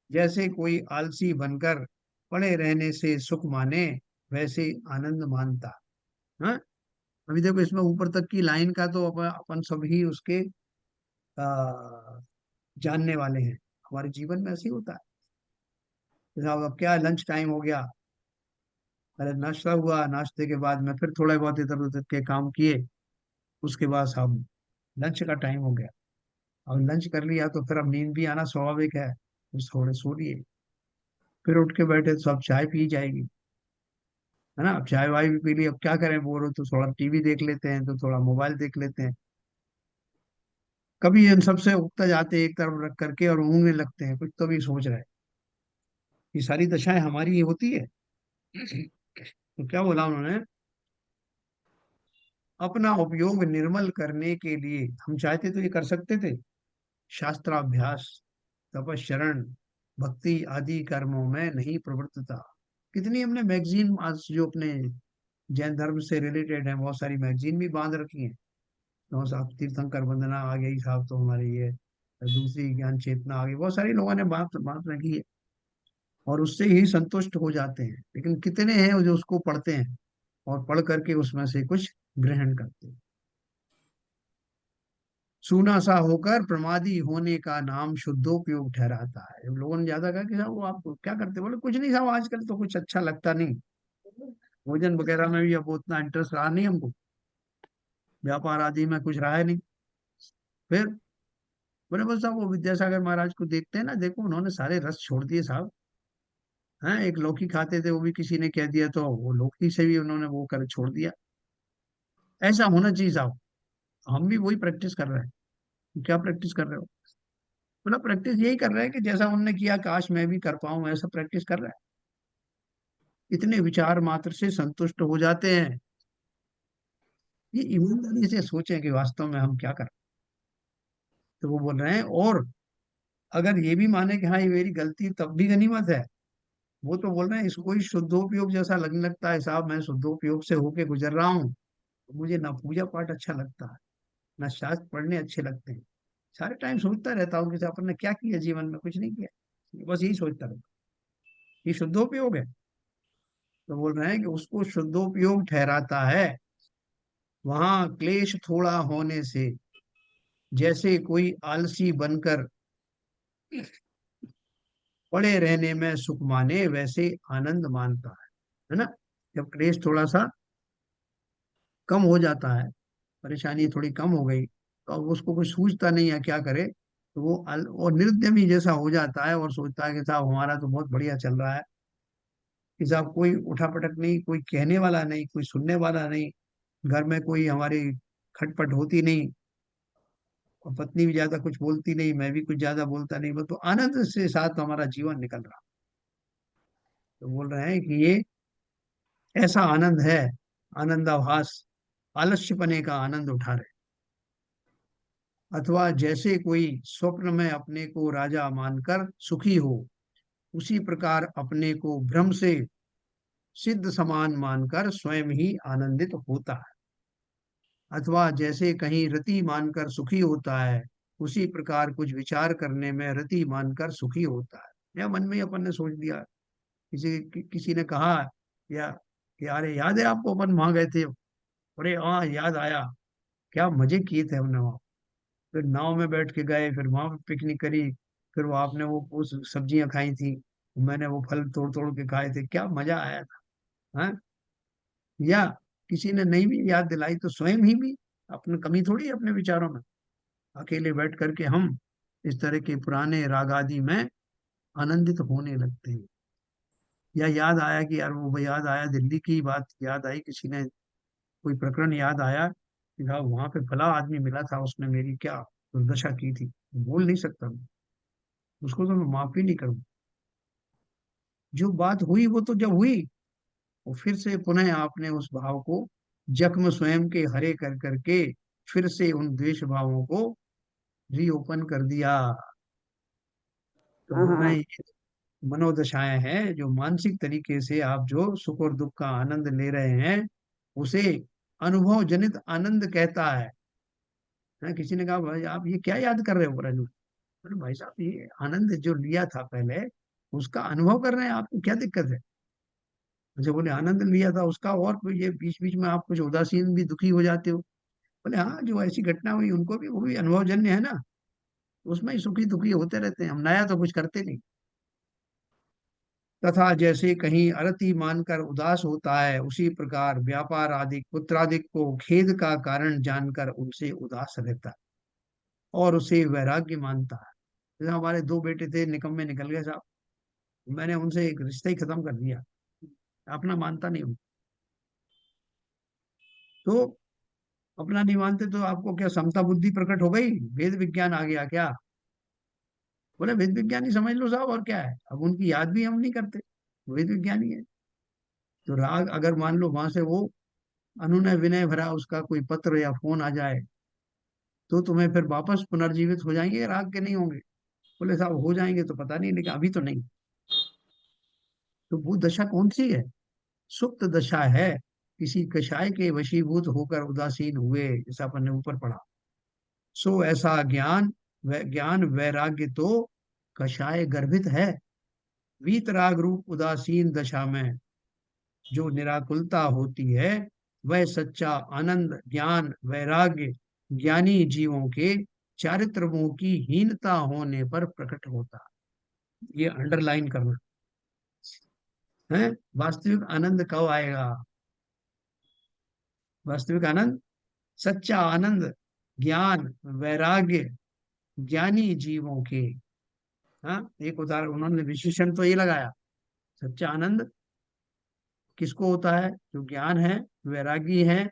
जैसे कोई आलसी बनकर पड़े रहने से सुख माने, वैसे आनंद मानता। हाँ, अभी देखो इसमें ऊपर तक की लाइन का तो अपन सभी उसके आ, जानने वाले हैं। हमारे जीवन में ऐसे ही होता है। जैसे अब क्या, लंच टाइम हो गया, पहले नाश्ता हुआ, नाश्ते के बाद में फिर थोड़ा बहुत इधर उधर के काम किए, उसके बाद साहब लंच का टाइम हो गया। अब लंच कर लिया तो फिर अब नींद भी आना स्वाभाविक है, तो थोड़े सो लिए। फिर उठ के बैठे तो अब चाय पी जाएगी, है ना। अब चाय वाय भी पी ली, अब क्या करें, बोर हो तो थोड़ा टीवी देख लेते हैं, तो थोड़ा मोबाइल देख लेते हैं। कभी इन सबसे उगता जाते हैं एक तरफ रख करके और ऊँघने लगते हैं, कुछ तो भी सोच रहे हैं। ये सारी दशाएं हमारी ही होती है। तो क्या बोला उन्होंने, अपना उपयोग निर्मल करने के लिए हम चाहते तो ये कर सकते थे। शास्त्राभ्यास, तपस्चरण, भक्ति आदि कर्मों में नहीं प्रवृत्तता। कितनी हमने मैगजीन आज जो अपने जैन धर्म से रिलेटेड है, बहुत सारी मैगजीन भी बांध रखी हैं। तो साहब तीर्थंकर वंदना आ गई साहब, तो हमारी ये दूसरी ज्ञान चेतना आ गई, बहुत सारे लोगों ने बात बात रखी है और उससे ही संतुष्ट हो जाते हैं। लेकिन कितने हैं जो उसको पढ़ते हैं और पढ़ करके उसमें से कुछ ग्रहण करते हैं। सूना सा होकर प्रमादी होने का नाम शुद्धोपयोग ठहराता है। जब लोगों ने ज्यादा कहा कि साहब वो आप क्या करते, बोले कुछ नहीं साहब, आजकल तो कुछ अच्छा लगता नहीं, भोजन वगैरह में भी अब उतना इंटरेस्ट रहा नहीं हमको, व्यापार आदि में कुछ रहा है नहीं। फिर बोले बस साहब वो विद्यासागर महाराज को देखते हैं ना, देखो उन्होंने सारे रस छोड़ दिए साहब। हैं, एक लौकी खाते थे वो भी किसी ने कह दिया तो वो लौकी से भी उन्होंने वो कर छोड़ दिया। ऐसा होना चाहिए साहब। हम भी वही प्रैक्टिस कर रहे हैं। क्या प्रैक्टिस कर रहे हो? बोला प्रैक्टिस यही कर रहे हैं कि जैसा उनने किया काश मैं भी कर पाऊं, ऐसा प्रैक्टिस कर रहा है। इतने विचार मात्र से संतुष्ट हो जाते हैं। ये ईमानदारी से सोचें कि वास्तव में हम क्या कर रहे हैं। तो वो बोल रहे हैं, और अगर ये भी माने कि हाँ ये मेरी गलती, तब भी गनीमत है। वो तो बोल रहे हैं इसको ही शुद्धोपयोग जैसा लगने लगता है साहब, मैं शुद्धोपयोग से होके गुजर रहा हूँ, तो मुझे ना पूजा पाठ अच्छा लगता है, ना शास्त्र पढ़ने अच्छे लगते हैं। सारे टाइम सोचता रहता हूँ कि अपन ने क्या किया जीवन में, कुछ नहीं किया, बस यही सोचता रहता। ये शुद्धोपयोग है? तो बोल रहे हैं कि उसको शुद्धोपयोग ठहराता है। वहां क्लेश थोड़ा होने से, जैसे कोई आलसी बनकर पड़े रहने में सुख माने, वैसे आनंद मानता है ना। जब क्लेश थोड़ा सा कम हो जाता है, परेशानी थोड़ी कम हो गई, तो अब उसको कुछ सूझता नहीं है क्या करे, तो वो और निर्दयी जैसा हो जाता है और सोचता है कि साहब हमारा तो बहुत बढ़िया चल रहा है, कि साहब कोई उठापटक नहीं, कोई कहने वाला नहीं, कोई सुनने वाला नहीं, घर में कोई हमारी खटपट होती नहीं, और पत्नी भी ज्यादा कुछ बोलती नहीं, मैं भी कुछ ज्यादा बोलता नहीं, बस तो आनंद से साथ हमारा जीवन निकल रहा। तो बोल रहे हैं कि ये ऐसा आनंद है, आनंदाभास, आलस्यपने का आनंद उठा रहे। अथवा जैसे कोई स्वप्न में अपने को राजा मानकर सुखी हो, उसी प्रकार अपने को भ्रम से सिद्ध समान मानकर स्वयं ही आनंदित होता है। अथवा जैसे कहीं रति मानकर सुखी होता है, उसी प्रकार कुछ विचार करने में रति मानकर सुखी होता है। या मन में ही अपन ने सोच दिया, किसी ने कहा या कि अरे याद है आपको अपन वहां गए थे, अरे हाँ याद आया, क्या मजे किए थे हमने वहां। फिर नाव में बैठ के गए, फिर वहां पे पिकनिक करी, फिर वो आपने वो सब्जियां खाई थी, मैंने वो फल तोड़ तोड़ के खाए थे, क्या मजा आया था। हाँ? या किसी ने नहीं भी याद दिलाई तो स्वयं ही भी, अपनी कमी थोड़ी है अपने विचारों में, अकेले बैठ करके हम इस तरह के पुराने राग आदि में आनंदित होने लगते हैं। या याद आया कि यार वो याद आया, दिल्ली की बात याद आई, किसी ने कोई प्रकरण याद आया कि हाँ वहां पे फला आदमी मिला था, उसने मेरी क्या दुर्दशा की थी, बोल नहीं सकता मैं, उसको तो मैं माफी नहीं करूँ। जो बात हुई वो तो जब हुई, वो फिर से पुनः आपने उस भाव को जख्म स्वयं के हरे कर करके फिर से उन द्वेष भावों को रीओपन कर दिया। तो हाँ बोल हाँ रहे हैं हाँ। ये मनोदशाएं हैं, जो मानसिक तरीके से आप जो सुख और दुख का आनंद ले रहे हैं, उसे अनुभव जनित आनंद कहता है। हाँ, किसी ने कहा भाई आप ये क्या याद कर रहे हो रजू, अरे भाई साहब ये आनंद जो लिया था पहले, उसका अनुभव कर रहे हैं, आपको क्या दिक्कत है। अच्छा, बोले आनंद लिया था उसका, और कोई ये बीच बीच में आप कुछ उदासीन भी दुखी हो जाते हो। बोले हाँ, जो ऐसी घटना हुई उनको भी, वो भी अनुभवजन्य है ना, उसमें ही सुखी दुखी होते रहते हैं, हम नया तो कुछ करते नहीं। तथा जैसे कहीं अरति मानकर उदास होता है, उसी प्रकार व्यापार आदि पुत्रादिक को खेद का कारण जानकर उनसे उदास रहता है और उसे वैराग्य मानता है। जैसे हमारे दो बेटे थे, निकम्मे निकल गए साहब, मैंने उनसे एक रिश्ता ही खत्म कर दिया, अपना मानता नहीं हूँ। तो अपना नहीं मानते तो आपको क्या समता बुद्धि प्रकट हो गई, वेद विज्ञान आ गया क्या? बोले वेद विज्ञान ही समझ लो साहब, और क्या है, अब उनकी याद भी हम नहीं करते, वेद विज्ञान ही है। तो राग अगर मान लो वहां से वो अनुनय विनय भरा उसका कोई पत्र या फोन आ जाए तो तुम्हें फिर वापस पुनर्जीवित हो जाएंगे या राग के नहीं होंगे? बोले साहब हो जाएंगे तो पता नहीं, लेकिन अभी तो नहीं। तो वो दशा कौन सी है? सुप्त दशा है, किसी कषाय के वशीभूत होकर उदासीन हुए, जैसा अपन ने ऊपर पढ़ा। सो ऐसा ज्ञान वैराग्य तो कषाय गर्भित है। वीतराग रूप उदासीन दशा में जो निराकुलता होती है, वह सच्चा आनंद ज्ञान वैराग्य ज्ञानी जीवों के चारित्र मोह की हीनता होने पर प्रकट होता है। ये अंडरलाइन करना है। वास्तविक आनंद कब आएगा? वास्तविक आनंद, सच्चा आनंद ज्ञान वैराग्य ज्ञानी जीवों के। हाँ, एक उदाहरण उन्होंने विशेषण तो ये लगाया, सच्चा आनंद किसको होता है? जो ज्ञान है, वैरागी है,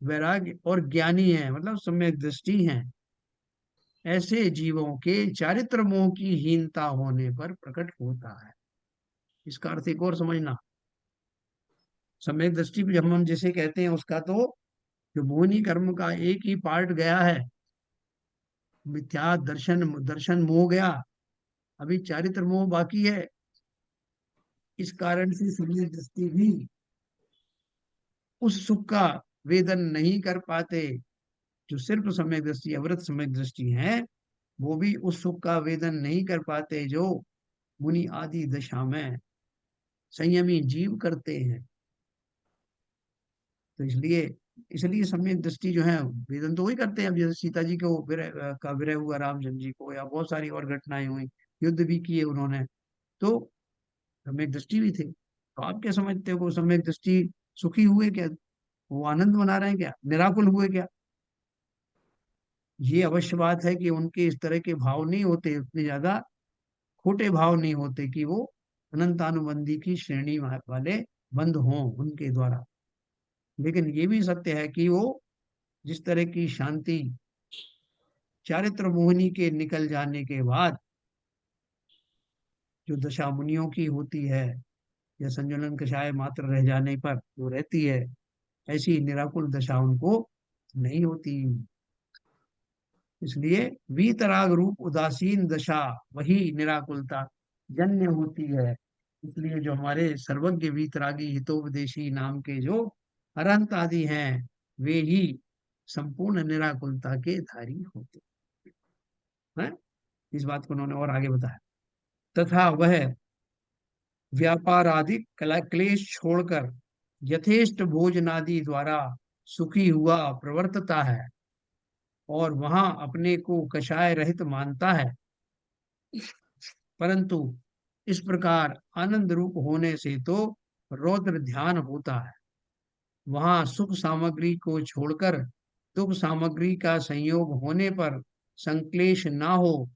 वैराग्य और ज्ञानी है, मतलब सम्यक दृष्टि है, ऐसे जीवों के चारित्र मोह की हीनता होने पर प्रकट होता है। इसका अर्थ एक और समझना, सम्यक दृष्टि जब हम जिसे कहते हैं उसका तो जो मोहनी कर्म का एक ही पार्ट गया है, मिथ्या दर्शन, दर्शन मोह गया, अभी चारित्र मोह बाकी है। इस कारण से सम्यक दृष्टि भी उस सुख का वेदन नहीं कर पाते। जो सिर्फ सम्यक दृष्टि, अवृत सम्यक दृष्टि है, वो भी उस सुख का वेदन नहीं कर पाते जो मुनि आदि दशा में संयमी जीव करते हैं। तो इसलिए इसलिए सम्यक दृष्टि जो है वेदन तो वही करते हैं। अब जैसे सीता जी को विरह का विरह हुआ रामचंद्र जी को, या बहुत सारी और घटनाएं हुई, युद्ध भी किए उन्होंने, तो सम्यक दृष्टि भी थे। तो आप क्या समझते हो, सम्यक दृष्टि सुखी हुए क्या? वो आनंद मना रहे हैं क्या? निराकुल हुए क्या? ये अवश्य बात है कि उनके इस तरह के भाव नहीं होते, उतने ज्यादा खोटे भाव नहीं होते कि वो अनंतानुबंधी की श्रेणी वाले बंद हों उनके द्वारा। लेकिन ये भी सत्य है कि वो जिस तरह की शांति चारित्र मोहिनी के निकल जाने के बाद जो दशा मुनियों की होती है, या संजुलन कषाय मात्र रह जाने पर जो रहती है, ऐसी निराकुल दशा उनको नहीं होती। इसलिए वीतराग रूप उदासीन दशा वही निराकुलता जन्य होती है। इसलिए जो हमारे सर्वज्ञ वीतरागी हितोपदेशी नाम के जो अरहंत आदि हैं, वे ही संपूर्ण निराकुलता के धारी होते हैं। इस बात को उन्होंने और आगे बताया। तथा वह व्यापारादि कला क्लेश छोड़कर यथेष्ट भोजनादि द्वारा सुखी हुआ प्रवर्तता है, और वहां अपने को कषाय रहित मानता है। परंतु इस प्रकार आनंद रूप होने से तो रौद्र ध्यान होता है। वहां सुख सामग्री को छोड़कर दुख सामग्री का संयोग होने पर संक्लेश ना हो,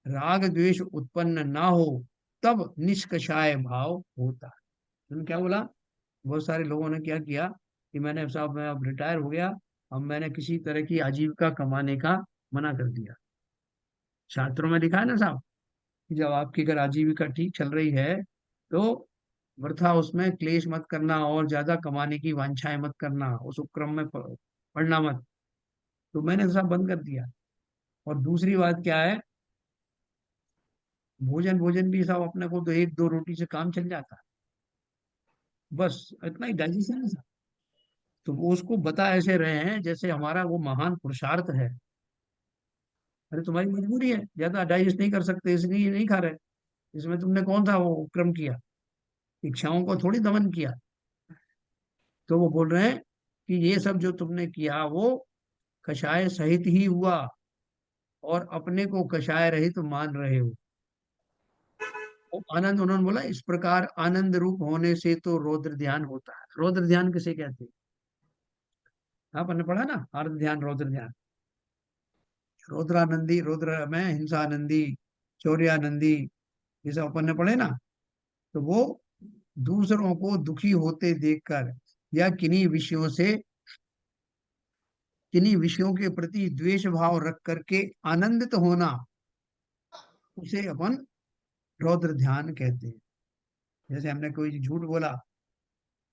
राग द्वेष उत्पन्न ना हो, तब निष्कषाय भाव होता है। तुमने क्या बोला? बहुत सारे लोगों ने क्या किया कि मैंने साहब मैं अब रिटायर हो गया, अब मैंने किसी तरह की आजीविका कमाने का मना कर दिया। शास्त्रों में लिखा है ना साहब कि जब आपकी अगर आजीविका ठीक चल रही है तो वृथा उसमें क्लेश मत करना, और ज्यादा कमाने की वांछाएं मत करना, उस उपक्रम में पड़ना मत। तो मैंने सब बंद कर दिया। और दूसरी बात क्या है, भोजन भोजन भी साहब अपने को तो एक दो रोटी से काम चल जाता है, बस इतना ही डाइजेशन है साहब। तो वो उसको बता ऐसे रहे हैं जैसे हमारा वो महान पुरुषार्थ है। अरे तुम्हारी मजबूरी है, ज्यादा डाइजेस्ट नहीं कर सकते इसलिए नहीं खा रहे। इसमें तुमने कौन सा वो उपक्रम किया? इच्छाओं को थोड़ी दमन किया। तो वो बोल रहे हैं कि ये सब जो तुमने किया वो कषाय सहित ही हुआ, और अपने को कषाय रहित तो मान रहे हो। वो आनंद, उन्होंने बोला इस प्रकार आनंद रूप होने से तो रौद्र ध्यान होता है। रौद्र ध्यान किसे कहते हैं? आपने पढ़ा ना, आर्द्र ध्यान रौद्र ध्यान। रौद्रानंदी, रौद्र में हिंसानंदी, चौर्यानंदी, ये सब अपन ने पढ़े ना। तो वो दूसरों को दुखी होते देखकर या किन्हीं विषयों के प्रति द्वेष भाव रख करके आनंदित होना, उसे अपन रौद्र ध्यान कहते हैं। जैसे हमने कोई झूठ बोला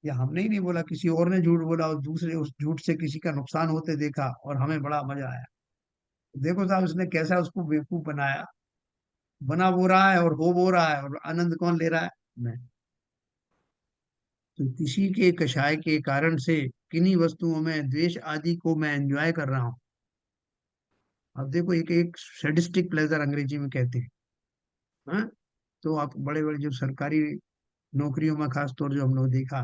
या हमने ही नहीं बोला, किसी और ने झूठ बोला और दूसरे उस झूठ से किसी का नुकसान होते देखा और हमें बड़ा मजा आया। देखो साहब उसने कैसा उसको बेवकूफ बनाया, बना वो रहा है और हो रहा है, और आनंद कौन ले रहा है? मैं। तो किसी के कषाय के कारण से किन्हीं वस्तुओं में द्वेष आदि को मैं एंजॉय कर रहा हूँ। अब देखो, एक एक सैडिस्टिक प्लेजर अंग्रेजी में कहते हैं। हाँ, तो आप बड़े बड़े जो सरकारी नौकरियों में खास तौर जो हम लोग देखा,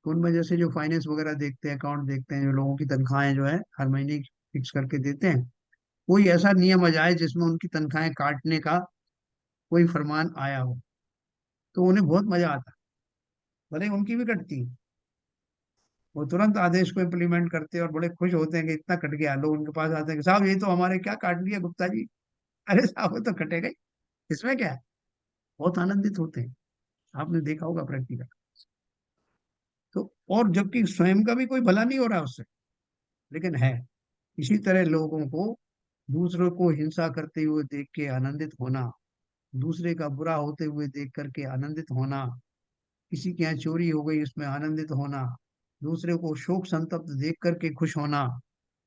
तो उनमें जैसे जो फाइनेंस वगैरह देखते हैं, अकाउंट देखते हैं, जो लोगों की तनख्वाहें जो है हर महीने फिक्स करके देते हैं, कोई ऐसा नियम आ जाए जिसमें उनकी तनख्वाहें काटने का कोई फरमान आया हो, तो उन्हें बहुत मजा आता है। भले ही उनकी भी कटती है, वो तुरंत आदेश को इम्प्लीमेंट करते हैं और बड़े खुश होते हैं कि इतना कट गया। लोग उनके पास आते हैं कि साहब ये तो हमारे क्या काट दिया गुप्ता जी। अरे साहब वो तो कटेगा ही, इसमें क्या है। बहुत आनंदित होते हैं, आपने देखा होगा प्रैक्टिकल। तो और जबकि स्वयं का भी कोई भला नहीं हो रहा उससे, लेकिन है। इसी तरह लोगों को दूसरों को हिंसा करते हुए देख के आनंदित होना, दूसरे का बुरा होते हुए देख करके आनंदित होना, किसी के यहाँ चोरी हो गई उसमें आनंदित होना, दूसरे को शोक संतप्त देख करके खुश होना,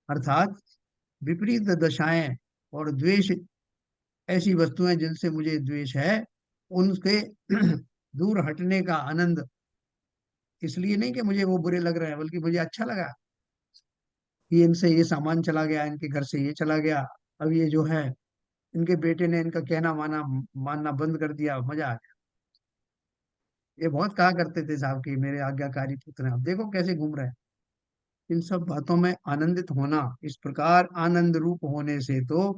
अर्थात विपरीत दशाएं और द्वेष, ऐसी वस्तुएं जिनसे मुझे द्वेष है, उनके दूर हटने का आनंद। इसलिए नहीं कि मुझे वो बुरे लग रहे हैं, बल्कि मुझे अच्छा लगा कि इनसे ये सामान चला गया, इनके घर से ये चला गया, अब ये जो है इनके बेटे ने इनका कहना मानना बंद कर दिया, मजा आ गया। ये बहुत कहा करते थे साहब कि मेरे आज्ञाकारी पुत्र हैं, अब देखो कैसे घूम रहे हैं। इन सब बातों में आनंदित होना, इस प्रकार आनंद रूप होने से तो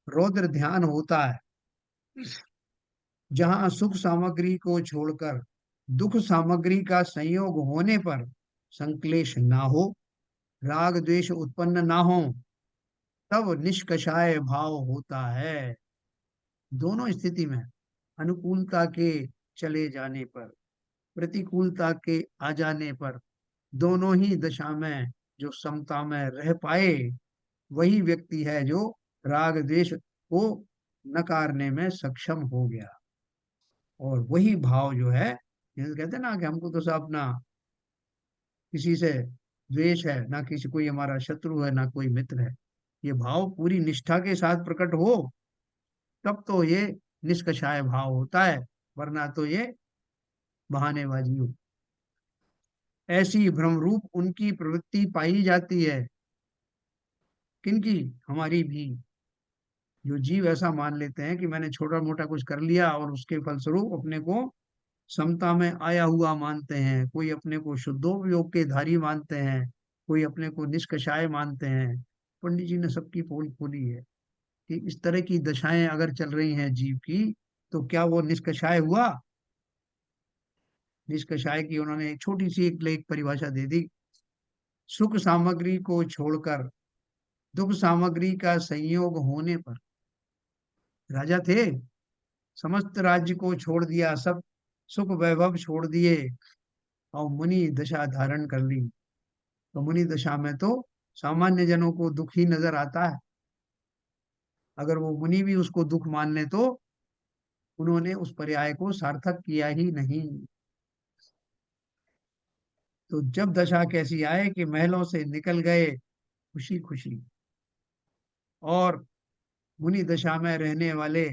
रौद्र ध्यान होता है, जहां सुख सामग्री को छोड़कर दुख सामग्री का संयोग होने पर संक्लेश ना हो, राग द्वेष उत्पन्न ना हो, तब निष्कषाय भाव होता है। दोनों स्थिति में, अनुकूलता के चले जाने पर, प्रतिकूलता के आ जाने पर, दोनों ही दशा में जो समता में रह पाए, वही व्यक्ति है जो राग द्वेष को नकारने में सक्षम हो गया। और वही भाव जो है, जैसे कहते हैं ना कि हमको तो सब ना किसी से द्वेष है, ना किसी कोई हमारा शत्रु है, ना कोई मित्र है, ये भाव पूरी निष्ठा के साथ प्रकट हो, तब तो ये निष्कषाय भाव होता है, वरना तो ये बहानेबाजी हो। ऐसी भ्रम रूप उनकी प्रवृत्ति पाई जाती है। किनकी? हमारी भी। जो जीव ऐसा मान लेते हैं कि मैंने छोटा मोटा कुछ कर लिया और उसके फलस्वरूप अपने को समता में आया हुआ मानते हैं, कोई अपने को शुद्धोपयोग के धारी मानते हैं, कोई अपने को निष्कषाय मानते हैं। पंडित जी ने सबकी पोल खोली है कि इस तरह की दशाएं अगर चल रही हैं जीव की, तो क्या वो निष्कषाय हुआ? निष्कषाय की उन्होंने एक छोटी सी एक परिभाषा दे दी। सुख सामग्री को छोड़कर दुख सामग्री का संयोग होने पर, राजा थे, समस्त राज्य को छोड़ दिया, सब सुख वैभव छोड़ दिए और मुनि दशा धारण कर ली। तो मुनि दशा में तो सामान्य जनों को दुख ही नजर आता है। अगर वो मुनि भी उसको दुख मान ले तो उन्होंने उस पर्याय को सार्थक किया ही नहीं। तो जब दशा कैसी आए कि महलों से निकल गए खुशी खुशी, और मुनि दशा में रहने वाले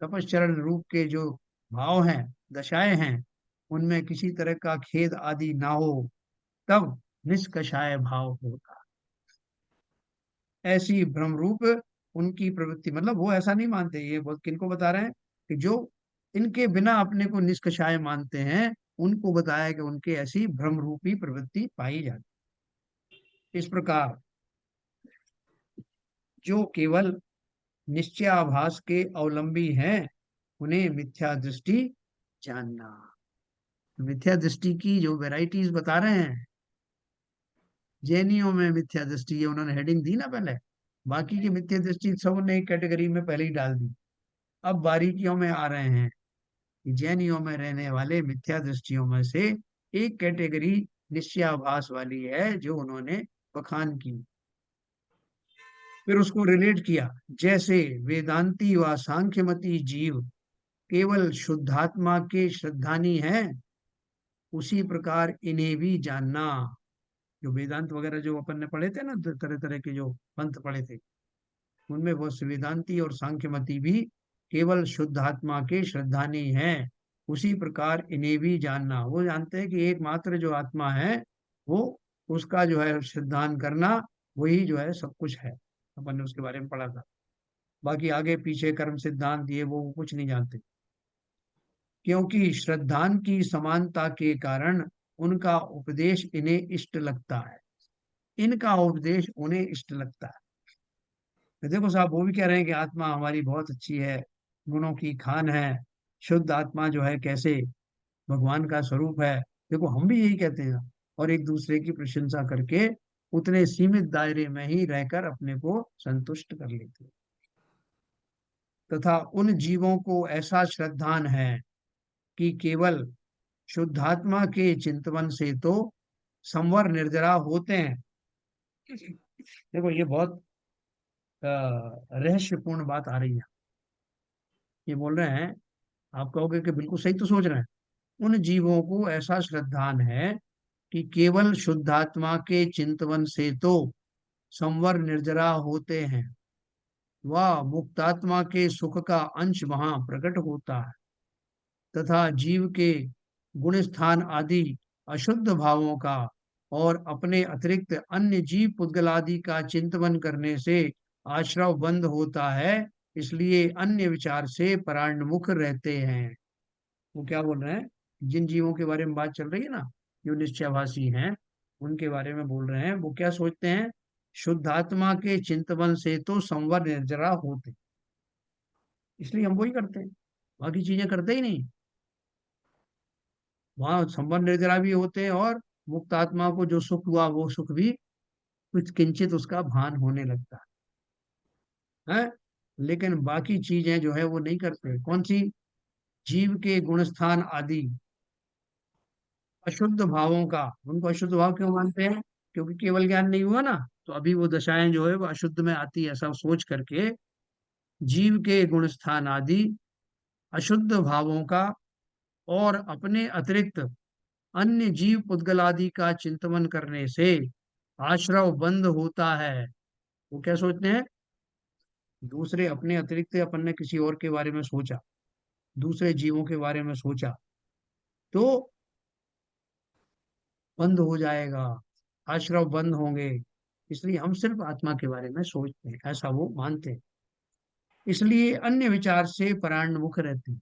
तपश्चरण रूप के जो भाव हैं, दशाएं हैं, उनमें किसी तरह का खेद आदि ना हो, तब निष्कषाय भाव होता। ऐसी भ्रम रूप उनकी प्रवृत्ति, मतलब वो ऐसा नहीं मानते, ये बहुत किनको बता रहे हैं कि जो इनके बिना अपने को निष्कषाय मानते हैं, उनको बताया कि उनके ऐसी भ्रम रूपी प्रवृत्ति पाई जाती। इस प्रकार जो केवल निश्चयाभास के अवलंबी हैं, उन्हें मिथ्या दृष्टि जानना। मिथ्या दृष्टि की जो वैरायटीज बता रहे हैं, जैनियों में मिथ्या दृष्टि, ये उन्होंने हेडिंग दी ना पहले, बाकी की मिथ्या दृष्टि सब ने एक कैटेगरी में पहले ही डाल दी। अब बारीकियों में आ रहे हैं कि जैनियों में रहने वाले मिथ्या दृष्टियों में से एक कैटेगरी निश्चयाभास वाली है, जो उन्होंने बखान की। फिर उसको रिलेट किया, जैसे वेदांती व सांख्यमती जीव केवल शुद्धात्मा के श्रद्धानी हैं, उसी प्रकार इन्हें भी जानना। जो वेदांत वगैरह जो अपन ने पढ़े थे ना, तरह तरह के जो पंथ पढ़े थे, उनमें वो वेदांती और सांख्यमती भी केवल शुद्ध आत्मा के श्रद्धानी हैं। उसी प्रकार इन्हें भी जानना, वो जानते हैं कि एकमात्र जो आत्मा है वो, उसका जो है श्रद्धान करना, वही जो है सब कुछ है। अपन ने उसके बारे में पढ़ा था। बाकी आगे पीछे कर्म सिद्धांत ये वो कुछ नहीं जानते, क्योंकि श्रद्धान की समानता के कारण उनका उपदेश इन्हें इष्ट लगता है। इनका उपदेश उन्हें इष्ट लगता है। तो देखो साहब, वो भी कह रहे हैं कि आत्मा हमारी बहुत अच्छी है, गुणों की खान है, शुद्ध आत्मा जो है कैसे भगवान का स्वरूप है। देखो हम भी यही कहते हैं, और एक दूसरे की प्रशंसा करके उतने सीमित दायरे में ही रहकर अपने को संतुष्ट कर लेते हैं। तथा उन जीवों को ऐसा श्रद्धान है कि केवल शुद्धात्मा के चिंतवन से तो संवर निर्जरा होते हैं। देखो ये बहुत रहस्यपूर्ण बात आ रही है। ये बोल रहे हैं, आप कहोगे कि बिल्कुल सही तो सोच रहे हैं, उन जीवों को ऐसा श्रद्धान है कि केवल शुद्धात्मा के चिंतवन से तो संवर निर्जरा होते हैं, वह मुक्तात्मा के सुख का अंश वहां प्रकट होता है। तथा जीव के गुण स्थान आदि अशुद्ध भावों का और अपने अतिरिक्त अन्य जीव पुद्गल आदि का चिंतन करने से आश्रव बंद होता है, इसलिए अन्य विचार से परायणमुख रहते हैं। वो क्या बोल रहे हैं, जिन जीवों के बारे में बात चल रही है ना, जो निश्चयभाषी हैं, उनके बारे में बोल रहे हैं। वो क्या सोचते हैं, शुद्धात्मा के चिंतन से तो संवर निर्जरा होते, इसलिए हम वही करते हैं, बाकी चीजें करते ही नहीं। वहां संवर निर्जरा भी होते हैं, और मुक्त आत्मा को जो सुख हुआ वो सुख भी कुछ किंचित उसका भान होने लगता है। लेकिन बाकी चीजें जो है वो नहीं करते। कौन सी? जीव के गुणस्थान आदि अशुद्ध भावों का, उनको अशुद्ध भाव क्यों मानते हैं? क्योंकि केवल ज्ञान नहीं हुआ ना, तो अभी वो दशाएं जो है वो अशुद्ध में आती है, ऐसा सोच करके जीव के गुणस्थान आदि अशुद्ध भावों का और अपने अतिरिक्त अन्य जीव पुद्गल आदि का चिंतन करने से आश्रव बंद होता है। वो क्या सोचते हैं, दूसरे अपने अतिरिक्त अपन ने किसी और के बारे में सोचा, दूसरे जीवों के बारे में सोचा, तो बंद हो जाएगा, आश्रव बंद होंगे। इसलिए हम सिर्फ आत्मा के बारे में सोचते हैं, ऐसा वो मानते हैं। इसलिए अन्य विचार से परायणमुख रहते हैं।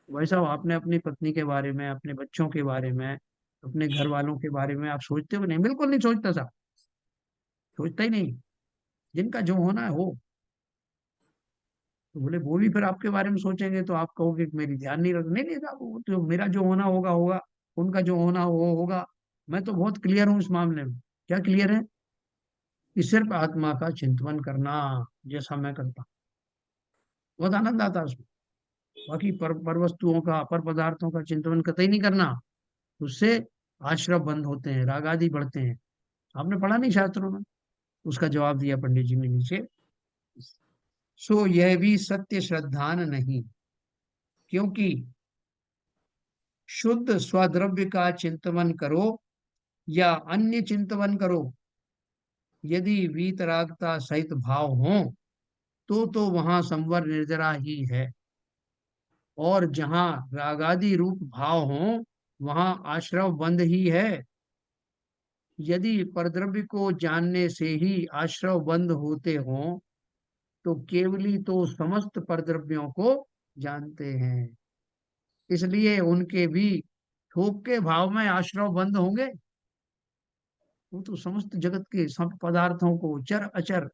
वैसा आपने अपनी पत्नी के बारे में, अपने बच्चों के बारे में, अपने घर वालों के बारे में आप सोचते हो नहीं? बिल्कुल नहीं सोचता साहब, सोचता ही नहीं। जिनका जो होना है हो। तो बोले वो भी फिर आपके बारे में सोचेंगे तो आप कहोगे कि मेरी ध्यान नहीं रख, नहीं नहीं साहब, वो तो मेरा जो होना होगा होगा, उनका जो होना हो होगा। मैं तो बहुत क्लियर हूँ इस मामले में। क्या क्लियर है? कि सिर्फ आत्मा का चिंतन करना, जैसा मैं करता हूँ, बहुत आनंद आता है उसमें। बाकी पर वस्तुओं का, पर पदार्थों का चिंतन कतई नहीं करना, उससे आश्रव बंद होते हैं, राग आदि बढ़ते हैं। आपने पढ़ा नहीं शास्त्रों में? उसका जवाब दिया पंडित जी ने नीचे। सो यह भी सत्य श्रद्धान नहीं, क्योंकि शुद्ध स्वद्रव्य का चिंतन करो या अन्य चिंतन करो, यदि वीतरागता सहित भाव हो तो वहां संवर निर्जरा ही है। और जहां रागादि रूप भाव हो वहां आश्रव बंद ही है। यदि परद्रव्य को जानने से ही आश्रव बंद होते हों तो केवली तो समस्त परद्रव्यों को जानते हैं, इसलिए उनके भी थोक के भाव में आश्रव बंद होंगे। वो तो समस्त जगत के सब पदार्थों को, चर अचर,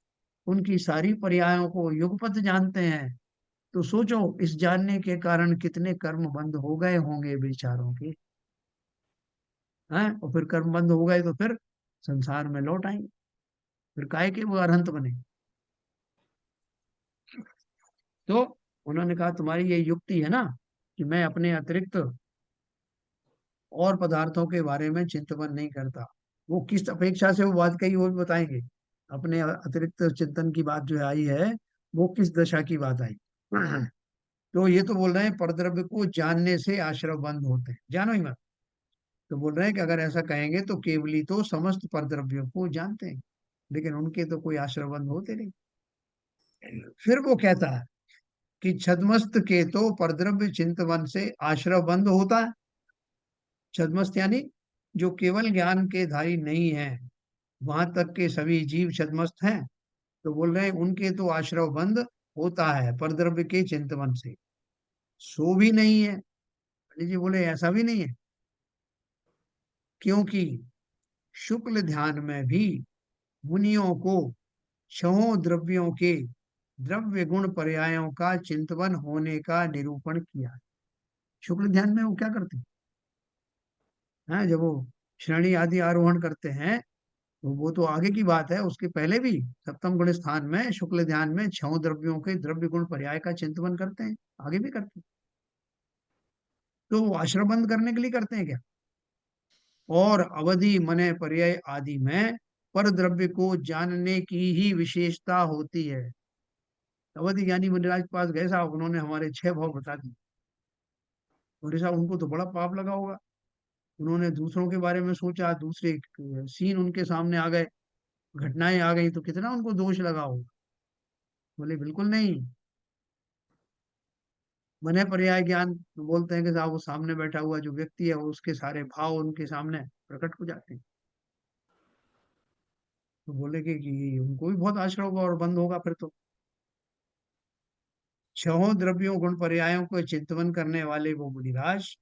उनकी सारी पर्यायों को युगपत जानते हैं। तो सोचो, इस जानने के कारण कितने कर्म बंद हो गए होंगे बेचारों के। हैं? और फिर कर्म बंद हो गए तो फिर संसार में लौट आएंगे, फिर काहे के वो अरहंत बने। तो उन्होंने कहा तुम्हारी ये युक्ति है ना कि मैं अपने अतिरिक्त और पदार्थों के बारे में चिंतन नहीं करता, वो किस अपेक्षा से वो बात कही वो भी बताएंगे। अपने अतिरिक्त चिंतन की बात जो आई है, वो किस दशा की बात आई। तो ये तो बोल रहे हैं परद्रव्य को जानने से आश्रव बंद होते हैं, जानो ही मत। तो बोल रहे हैं कि अगर ऐसा कहेंगे तो केवली तो समस्त परद्रव्यों को जानते हैं, लेकिन उनके तो कोई आश्रयबंध होते नहीं। फिर वो कहता है कि छद्मस्त के तो परद्रव्य चिंतवन से आश्रयबंध होता है। छद्मस्त यानी जो केवल ज्ञान के धारी नहीं है, वहां तक के सभी जीव छद्मस्त हैं। तो बोल रहे हैं उनके तो आश्रयबंध होता है परद्रव्य के चिंतवन से, सो भी नहीं है। पंडित जी बोले ऐसा भी नहीं है, क्योंकि शुक्ल ध्यान में भी मुनियों को छहों द्रव्यों के द्रव्य गुण पर्यायों का चिंतवन होने का निरूपण किया। शुक्ल ध्यान में वो क्या करते हैं, जब वो श्रेणी आदि आरोहण करते हैं, तो वो तो आगे की बात है, उसके पहले भी सप्तम गुण स्थान में शुक्ल ध्यान में छहों द्रव्यों के द्रव्य गुण पर्याय का चिंतवन करते हैं, आगे भी करते हैं। तो वो आश्रमबंध करने के लिए करते हैं क्या? और अवधि मने पर्याय आदि में पर द्रव्य को जानने की ही विशेषता होती है। अवधि ज्ञानी मुनिराज के पास गए साहब, उन्होंने हमारे 6 भाव बता दिए। बोले साहब उनको तो बड़ा पाप लगा होगा, उन्होंने दूसरों के बारे में सोचा, दूसरे सीन उनके सामने आ गए, घटनाएं आ गई, तो कितना उनको दोष लगा होगा। बोले बिल्कुल नहीं। मने पर्याय ज्ञान बोलते हैं कि साहब वो सामने बैठा हुआ जो व्यक्ति है, वो उसके सारे भाव उनके सामने प्रकट हो जाते हैं। तो बोले कि उनको भी बहुत आश्रय होगा और बंद होगा फिर तो। छहों द्रव्यों गुण पर्यायों को चिंतवन करने वाले वो मुनिराज,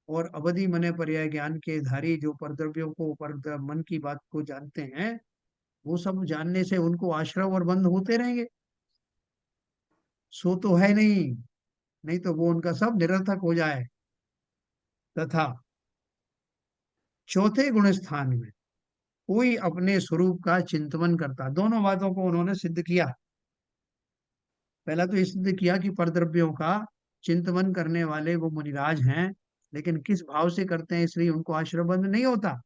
और अवधि मने पर्याय ज्ञान के धारी जो परद्रव्यों को पर मन की बात को जानते हैं, वो सब जानने से उनको आश्रय और बंद होते रहेंगे, सो तो है नहीं, नहीं तो वो उनका सब निरर्थक हो जाए। तथा चौथे गुण स्थान में कोई अपने स्वरूप का चिंतवन करता। दोनों बातों को उन्होंने सिद्ध किया। पहला तो ये सिद्ध किया कि परद्रव्यों का चिंतवन करने वाले वो मुनिराज हैं, लेकिन किस भाव से करते हैं इसलिए उनको आश्रयबंध नहीं होता।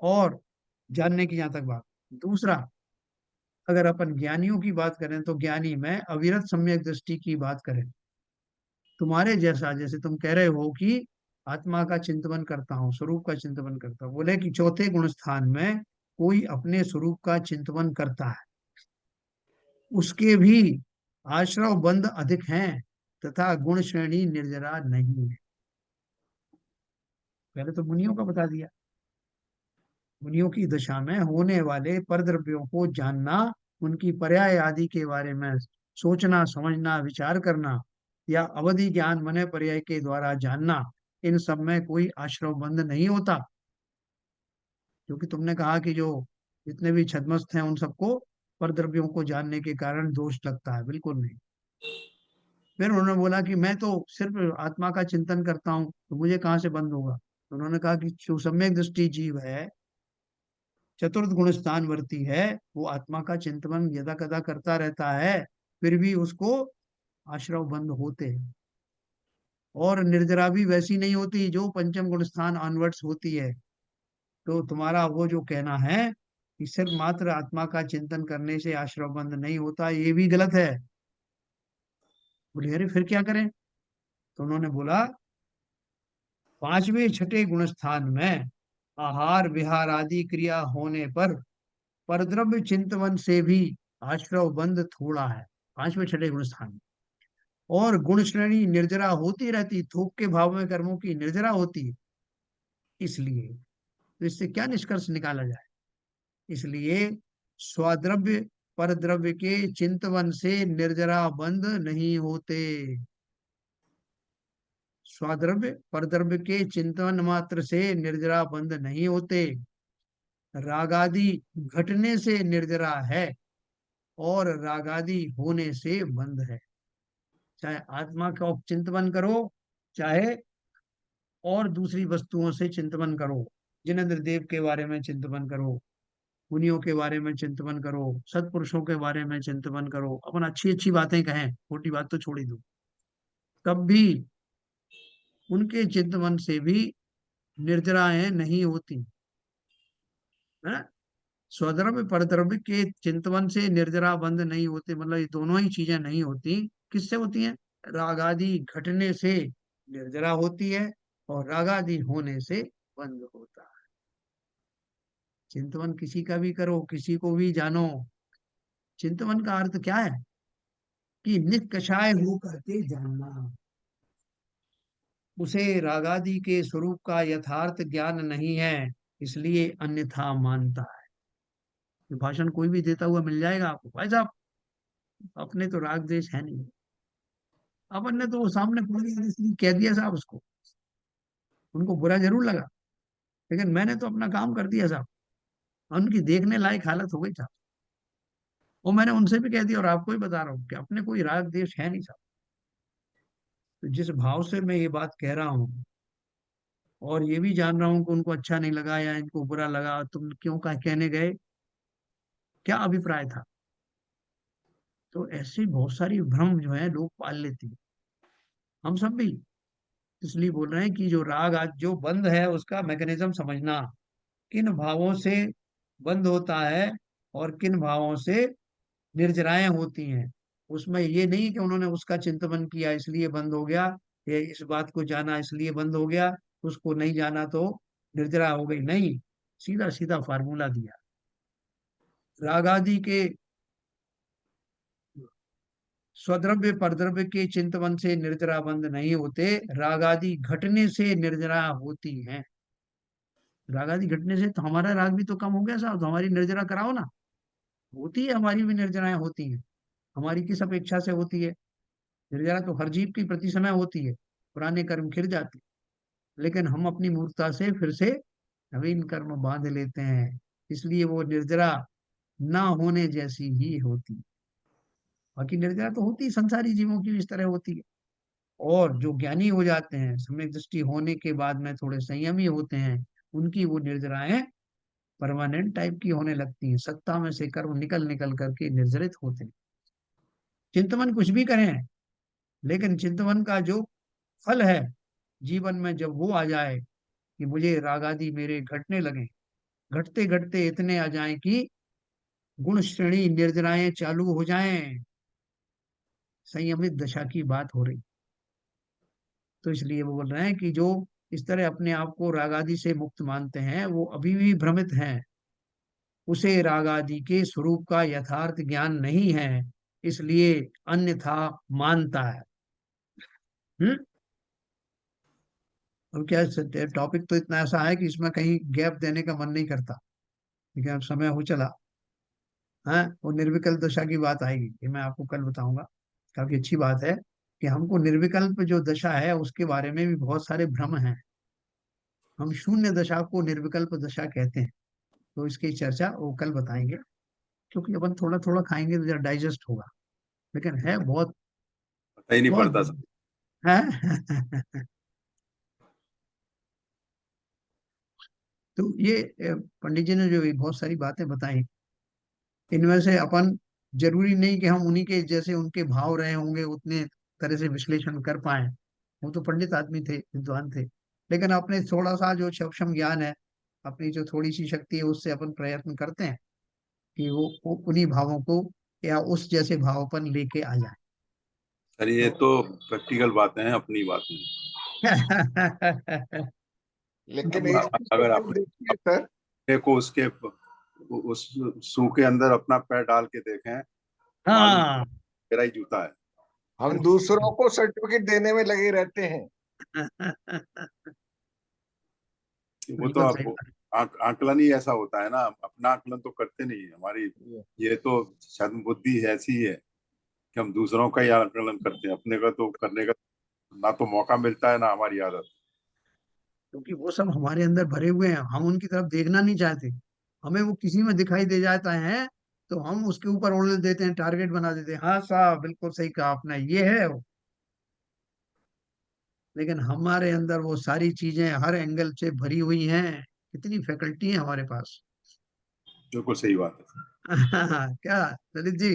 और जानने की जहां तक बात, दूसरा, अगर अपन ज्ञानियों की बात करें तो ज्ञानी में अविरत सम्यक दृष्टि की बात करें, तुम्हारे जैसा, जैसे तुम कह रहे हो कि आत्मा का चिंतवन करता हूँ, स्वरूप का चिंतवन करता हूँ, बोले कि चौथे गुण स्थान में कोई अपने स्वरूप का चिंतवन करता है, उसके भी आश्रव बंध अधिक हैं तथा गुण श्रेणी निर्जरा नहीं है। पहले तो मुनियों का बता दिया, मुनियों की दशा में होने वाले परद्रव्यों को जानना, उनकी पर्याय आदि के बारे में सोचना समझना विचार करना, या अवधि ज्ञान मने पर्याय के द्वारा जानना, इन सब में कोई आश्रव बंध नहीं होता। क्योंकि तुमने कहा कि जो जितने भी छद्मस्त हैं उन सबको परद्रव्यों को जानने के कारण दोष लगता है, बिल्कुल नहीं। फिर उन्होंने बोला कि मैं तो सिर्फ आत्मा का चिंतन करता हूँ, तो मुझे कहाँ से बंद होगा? तो उन्होंने कहा कि जो सम्यक दृष्टि जीव है, चतुर्थ गुण स्थान वर्ती है, वो आत्मा का चिंतन यदा कदा करता रहता है, फिर भी उसको आश्रव बंद होते हैं। और निर्जरा भी वैसी नहीं होती जो पंचम गुण स्थान ऑनवर्ड्स होती है। तो तुम्हारा वो जो कहना है कि सिर्फ मात्र आत्मा का चिंतन करने से आश्रव बंद नहीं होता, ये भी गलत है। बोले अरे फिर क्या करें? तो उन्होंने बोला पांचवें छठे गुण स्थान में आहार विहार आदि क्रिया होने पर परद्रव्य चिंतवन से भी आश्रव बंद थोड़ा है, पांचवें छठे गुण स्थान में। और गुण श्रेणी निर्जरा होती रहती, थोक के भाव में कर्मों की निर्जरा होती है। इसलिए तो इससे क्या निष्कर्ष निकाला जाए? इसलिए स्वद्रव्य परद्रव्य के चिंतवन से निर्जरा बंद नहीं होते। स्वद्रव्य परद्रव्य के चिंतन मात्र से निर्जरा बंद नहीं होते। रागादि घटने से निर्जरा है और रागादि होने से बंद है। चाहे आत्मा का चिंतन करो, चाहे और दूसरी वस्तुओं से चिंतन करो, जिनेन्द्र देव के बारे में चिंतन करो, मुनियों के बारे में चिंतन करो, सत्पुरुषों के बारे में चिंतन करो, अपन अच्छी अच्छी बातें कहें, छोटी बात तो छोड़ ही दो, तब भी उनके चिंतन से भी निर्जराएं नहीं होती है। स्वद्रव्य परद्रव्य के चिंतवन से निर्जरा बंद नहीं होते, मतलब ये दोनों ही चीजें नहीं होती। किससे होती हैं? रागादि घटने से निर्जरा होती है और रागादि होने से बंद होता है। चिंतवन किसी का भी करो, किसी को भी जानो, चिंतवन का अर्थ क्या है कि निष्कषाय हो करके जानना। उसे रागादि के स्वरूप का यथार्थ ज्ञान नहीं है, इसलिए अन्यथा मानता है। ये भाषण कोई भी देता हुआ मिल जाएगा आपको, भाई साहब अपने तो राग द्वेष है नहीं, अपन ने तो वो सामने पड़ गया इसलिए कह दिया साहब उसको, उनको बुरा जरूर लगा, लेकिन मैंने तो अपना काम कर दिया साहब, उनकी देखने लायक हालत हो गई साहब। वो मैंने उनसे भी कह दिया और आपको ही बता रहा हूँ कि अपने कोई राग द्वेष है नहीं साहब। तो जिस भाव से मैं ये बात कह रहा हूँ और ये भी जान रहा हूँ कि उनको अच्छा नहीं लगा या इनको बुरा लगा, तुम क्यों का कहने गए, क्या अभिप्राय था, तो ऐसी बहुत सारी भ्रम जो है लोग पाल लेते हैं, हम सब भी। इसलिए बोल रहे हैं कि जो राग आज जो बंद है उसका मैकेनिज्म समझना, किन भावों से बंद होता है और किन भावों से निर्जराएं होती हैं। उसमें ये नहीं कि उन्होंने उसका चिंतन किया इसलिए बंद हो गया, ये इस बात को जाना इसलिए बंद हो गया, उसको नहीं जाना तो निर्जरा हो गई, नहीं, सीधा सीधा फार्मूला दिया। रागादि के स्वद्रव्य परद्रव्य के चिंतवन से निर्जरा बंद नहीं होते, रागादि घटने से निर्जरा होती हैं। रागादि घटने से तो हमारा राग भी तो कम हो गया साहब, तो हमारी निर्जरा कराओ ना, होती है, हमारी भी निर्जराएं होती हैं। हमारी किस अपेक्षा से होती है, निर्जरा तो हर जीव की प्रति समय होती है, पुराने कर्म खिर जाते हैं, लेकिन हम अपनी मूर्खता से फिर से नवीन कर्म बांध लेते हैं, इसलिए वो निर्जरा ना होने जैसी ही होती है। बाकी निर्जरा तो होती है, संसारी जीवों की भी इस तरह होती है। और जो ज्ञानी हो जाते हैं, सम्यक दृष्टि होने के बाद में थोड़े संयमी होते हैं, उनकी वो निर्जराएं परमानेंट टाइप की होने लगती हैं, सत्ता में से कर्म निकल निकल करके निर्जरित होते हैं। चिंतवन कुछ भी करें, लेकिन चिंतवन का जो फल है जीवन में, जब वो आ जाए कि मुझे रागादि मेरे घटने लगे, घटते घटते इतने आ जाएं कि गुण श्रेणी निर्जराएं चालू हो जाएं, संयमित दशा की बात हो रही। तो इसलिए वो बोल रहे हैं कि जो इस तरह अपने आप को रागादि से मुक्त मानते हैं वो अभी भी भ्रमित हैं, उसे रागादि के स्वरूप का यथार्थ ज्ञान नहीं है, इसलिए अन्यथा मानता है। हम्म। और क्या, टॉपिक तो इतना ऐसा है कि इसमें कहीं गैप देने का मन नहीं करता, लेकिन अब समय हो चला है। वो निर्विकल्प दशा की बात आएगी, ये मैं आपको कल बताऊंगा। काफी अच्छी बात है कि हमको निर्विकल्प जो दशा है उसके बारे में भी बहुत सारे भ्रम हैं। हम शून्य दशा को निर्विकल्प दशा कहते हैं, तो इसकी चर्चा वो कल बताएंगे, क्योंकि अपन थोड़ा थोड़ा खाएंगे तो जरा डाइजेस्ट होगा, लेकिन है बहुत पता ही नहीं बहुत पड़ता। है। तो ये पंडित जी ने जो ये बहुत सारी बातें बताई, इनमें से अपन जरूरी नहीं कि हम उन्हीं के जैसे उनके भाव रहे होंगे उतने तरह से विश्लेषण कर पाए, वो तो पंडित आदमी थे, विद्वान थे, लेकिन अपने थोड़ा सा जो सूक्ष्म ज्ञान है, अपनी जो थोड़ी सी शक्ति है, उससे अपन प्रयत्न करते हैं कि वो उन्हीं भावों को या उस जैसे भावपन लेके आ जाए। अरे ये तो तो प्रैक्टिकल बातें हैं, अपनी बातें हैं। लेकिन अब एक चीज तो अगर फिर देखिए सर, अपने को उसके उस शू के अंदर अपना पैर डाल के देखें, मालूम हाँ। मेरा ही जूता है। हम दूसरों को सर्टिफिकेट देने में लगे रहते हैं। वो तो बिल्कुल सही अब बात। आकलन ही ऐसा होता है ना, अपना आकलन तो करते नहीं है हमारी। ये तो शायद बुद्धि ऐसी है कि हम दूसरों का ही आकलन करते हैं, अपने का तो करने का ना तो मौका मिलता है ना हमारी आदत। क्योंकि वो सब हमारे अंदर भरे हुए हैं, हम उनकी तरफ देखना नहीं चाहते। हमें वो किसी में दिखाई दे जाता है तो हम उसके ऊपर ओढ़ देते हैं, टारगेट बना देते हैं, हाँ साहब बिल्कुल सही कहा आपने, ये है वो। लेकिन हमारे अंदर वो सारी चीजें हर एंगल से भरी हुई हैं, कितनी फैकल्टी है हमारे पास। बिल्कुल सही बात है। क्या ललित जी,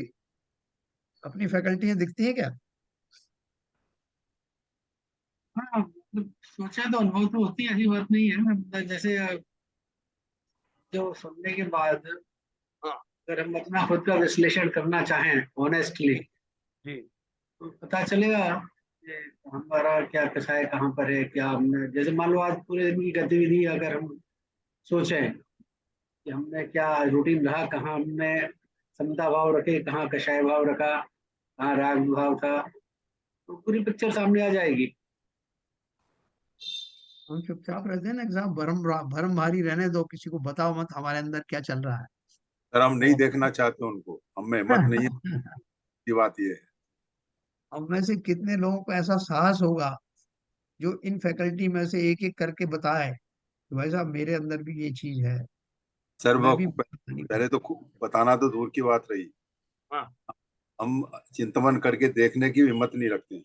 अपनी फैकल्टियां दिखती हैं क्या? हाँ मतलब सोचा तो अनुभव तो होती है, ऐसी बात नहीं है। मतलब जैसे जो सुनने के बाद हाँ अगर हम अपना खुद का विश्लेषण करना चाहें ऑनेस्टली, जी। तो पता चलेगा ये हमारा क्या कसाय कहाँ पर है, क्या हमने, जैसे मान लो आज पूरे दिन की गतिविधि अगर हम सोचें कि हमने क्या रूटीन रहा, कहाँ हमने समता भाव रखे, कहाँ कषाय भाव रखा, कहाँ राग भाव था, तो पूरी पिक्चर सामने आ जाएगी। हम चुपचाप रहते हैं ना कि साहब भरम भारी रहने दो, किसी को बताओ मत हमारे अंदर क्या चल रहा है। सर हम नहीं और देखना चाहते उनको, हम में हिम्मत नहीं है, की बात ये है। हम में से कितने लोगों को ऐसा साहस होगा जो इन फैकल्टी में से एक एक करके बताए कि भाई साहब मेरे अंदर भी ये चीज है, सर वो मैं भी नहीं कर। पहले तो बताना तो दूर की बात रही, हाँ, हम चिंतन करके देखने की हिम्मत नहीं रखते हैं।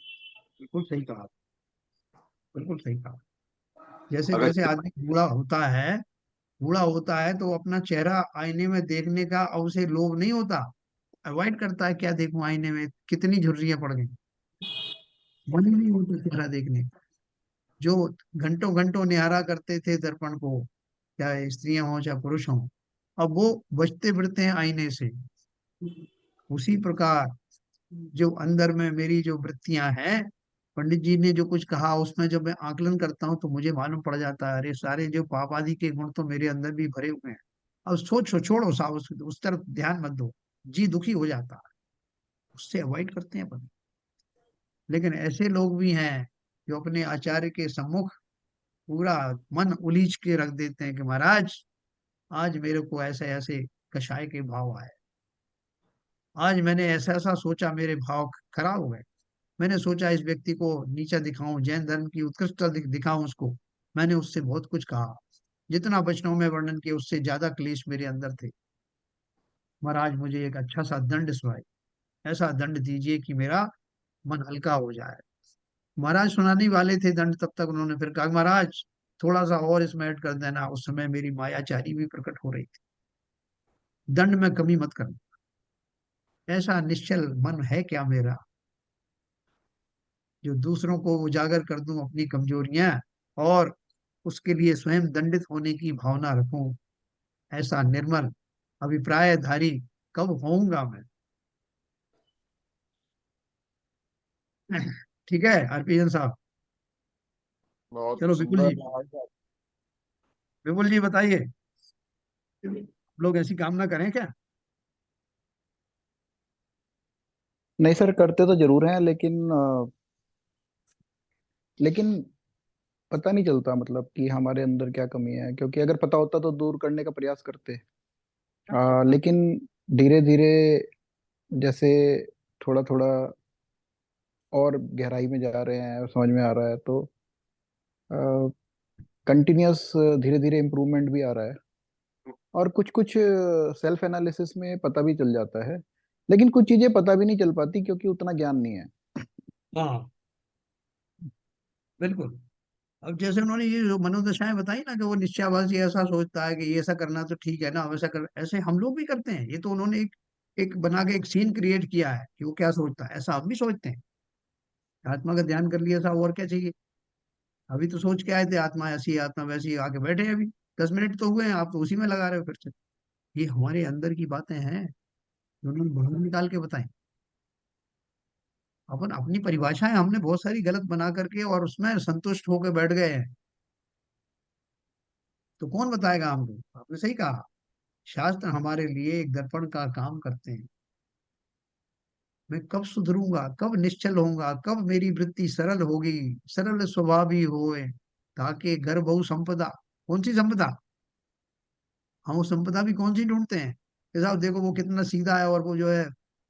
बिल्कुल सही कहा, बिल्कुल सही कहा। जैसे अगर जैसे आदमी बूढ़ा होता है तो अपना चेहरा आईने में देखने का अब उसे लोभ नहीं होता, अवॉइड करता है, क्या देखूं आईने में कितनी झुर्रियां पड़ गई, मन ही नहीं होता चेहरा देखने का। जो घंटों घंटों निहारा करते थे दर्पण को, चाहे स्त्रियां हों चाहे पुरुष हों, अब वो बचते फिरते हैं आईने से। उसी प्रकार जो अंदर में मेरी जो वृत्तियां हैं, पंडित जी ने जो कुछ कहा उसमें जब मैं आकलन करता हूँ तो मुझे मालूम पड़ जाता है, अरे सारे जो पाप आदि के गुण तो मेरे अंदर भी भरे हुए हैं। अब सोचो, छोड़ो साहब, उस तरफ ध्यान मत दो, जी दुखी हो जाता है, उससे अवॉइड करते हैं अपन। लेकिन ऐसे लोग भी हैं जो अपने आचार्य के सम्मुख पूरा मन उलीझ के रख देते हैं कि महाराज आज मेरे को ऐसे ऐसे कषाय के भाव आए, आज मैंने ऐसा ऐसा सोचा, मेरे भाव खराब हो गए, मैंने सोचा इस व्यक्ति को नीचा दिखाऊं, जैन धर्म की उत्कृष्टता दिखाऊं उसको, मैंने उससे बहुत कुछ कहा, जितना वचनों में वर्णन किया उससे ज्यादा क्लेश मेरे अंदर थे। महाराज मुझे एक अच्छा सा दंड सुनाए, ऐसा दंड दीजिए कि मेरा मन हल्का हो जाए। महाराज सुनाने वाले थे दंड, तब तक उन्होंने फिर कहा महाराज थोड़ा सा और इसमें ऐड कर देना, उस समय मेरी मायाचारी भी प्रकट हो रही थी, दंड में कमी मत करना। ऐसा निश्चल मन है क्या मेरा जो दूसरों को उजागर कर दूं अपनी कमजोरियां, और उसके लिए स्वयं दंडित होने की भावना रखूं। ऐसा निर्मल अभिप्रायधारी कब होऊंगा मैं। ठीक है हरपिजन साहब। बहुत चलो विपुल सुंदर जी, रहा। विपुल जी बताइए, लोग ऐसी काम ना करें क्या? नहीं सर, करते तो जरूर हैं, लेकिन पता नहीं चलता मतलब कि हमारे अंदर क्या कमी है, क्योंकि अगर पता होता तो दूर करने का प्रयास करते। लेकिन धीरे धीरे जैसे थोड़ा थोड़ा और गहराई में जा रहे हैं और समझ में आ रहा है, तो कंटिन्यूअस धीरे धीरे इम्प्रूवमेंट भी आ रहा है। और कुछ कुछ सेल्फ एनालिसिस में पता भी चल जाता है, लेकिन कुछ चीजें पता भी नहीं चल पाती क्योंकि उतना ज्ञान नहीं है। हाँ, बिल्कुल। अब जैसे उन्होंने ये जो मनोदशाएं बताई ना कि वो निश्चयवासी ऐसा सोचता है कि ये ऐसा करना तो ठीक है ना, वैसा कर, ऐसे हम लोग भी करते हैं। ये तो उन्होंने एक एक बना के एक सीन क्रिएट किया है कि वो क्या सोचता है, ऐसा हम भी सोचते हैं। आत्मा का ध्यान कर लिया, साहब और क्या चाहिए। अभी तो सोच के आए थे आत्मा ऐसी है, आत्मा वैसी है, आके बैठे हैं अभी, 10 मिनट तो हुए हैं, आप तो उसी में लगा रहे हो फिर से। ये हमारे अंदर की बातें हैं जो उन्होंने बाहर निकाल के बताई। अपन अपनी परिभाषाएं हमने बहुत सारी गलत बना करके और उसमें संतुष्ट होकर बैठ गए हैं, तो कौन बताएगा हमको। आपने सही कहा, शास्त्र हमारे लिए एक दर्पण का काम करते हैं। मैं कब सुधरूंगा, कब निश्चल होऊंगा, कब मेरी वृत्ति सरल होगी, सरल स्वभावी होए, ताकि घर बहु संपदा। कौन सी संपदा? हम वो संपदा भी कौन सी ढूंढते हैं कि साहब देखो वो कितना सीधा है, और वो जो है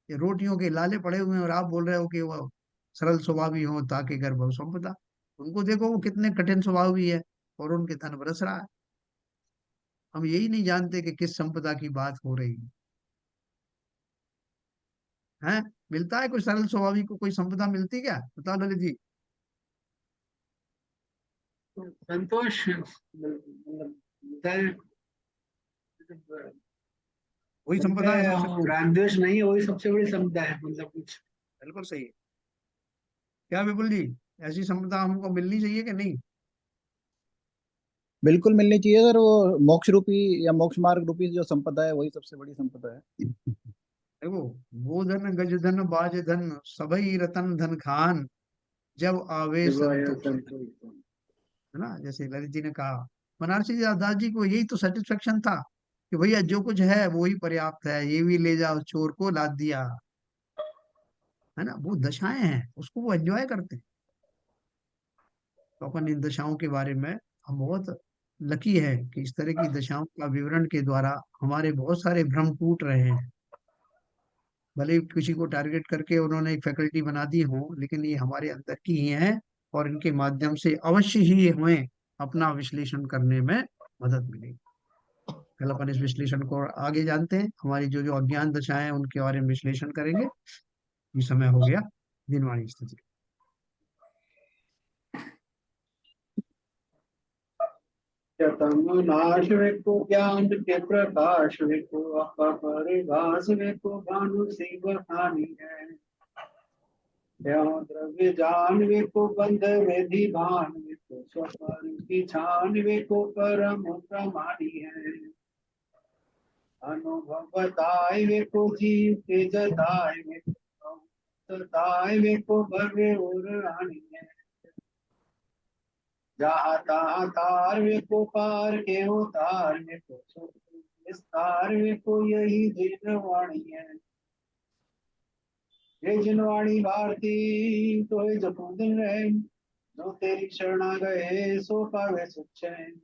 ये रोटियों के लाले पड़े हुए हैं, और आप बोल रहे हो कि वो सरल स्वभावी हो ताकि घर बहु संपदा। उनको देखो वो कितने कठिन स्वभाव भी है, और उनके धन बरस रहा है। हम यही नहीं जानते कि किस संपदा की बात हो रही है। मिलता है कोई सरल स्वभावी को कोई संपदा मिलती क्या? बताओ ललित जी। तो संतोष मतलब मिलता है, वही संपदा है संजय सबसे और बड़ी। राग द्वेष नहीं है, वही सबसे बड़ी संपदा है, मतलब कुछ। बिल्कुल सही है। क्या विपुल जी, ऐसी संपदा हमको मिलनी चाहिए कि नहीं? बिल्कुल मिलनी चाहिए सर। वो मोक्ष रूपी या मोक्ष मार्ग रूपी जो संपदा है वही सबसे बड़ी संपदा है। देखो, वो धन गज धन बाज धन सबई रतन धन खान, जब आवे जब आया संतोष, संतोष। है ना। जैसे ललित जी ने कहा, बनारसी दास जी को यही तो सेटिस्फेक्शन था कि भैया जो कुछ है वो ही पर्याप्त है, ये भी ले जाओ, चोर को लाद दिया, है ना। वो दशाएं हैं, उसको वो एंजॉय करते हैं। तो अपन इन दशाओं के बारे में, हम बहुत लकी है कि इस तरह की दशाओं का विवरण के द्वारा हमारे बहुत सारे भ्रम टूट रहे हैं। भले ही किसी को टारगेट करके उन्होंने एक फैकल्टी बना दी हो, लेकिन ये हमारे अंदर की ही हैं, और इनके माध्यम से अवश्य ही हमें अपना विश्लेषण करने में मदद मिलेगी। कल अपन इस विश्लेषण को आगे जानते हैं, हमारी जो जो अज्ञान दशाएं हैं उनके बारे में विश्लेषण करेंगे। ये समय हो गया दिनवाणी स्थिति। तम नाश को ज्ञान के प्रकाश को अपरिभाष को भानु शिव हानि है। द्रव्य जान को बंध विधि भान को स्वपर की छान को परम प्रमाणी है। अनुभव बताए को जीव के जताए को सताए को भव्य और रानी है। जहाँ तहाँ तार वे को पार के उतार वे को विस्तार वे को यही जिनवाणी है। ये जिनवाणी भारती तो है जपो दिन रहे, जो तेरी शरणा गए सो पावे सुख चैन।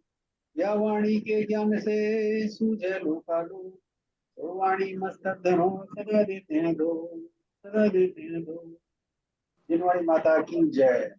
या वाणी के ज्ञान से सूझे लोकालो, तो वाणी मस्तक धनो सदा देते हैं दो, सदा देते हैं दो। जिनवाणी माता की जय।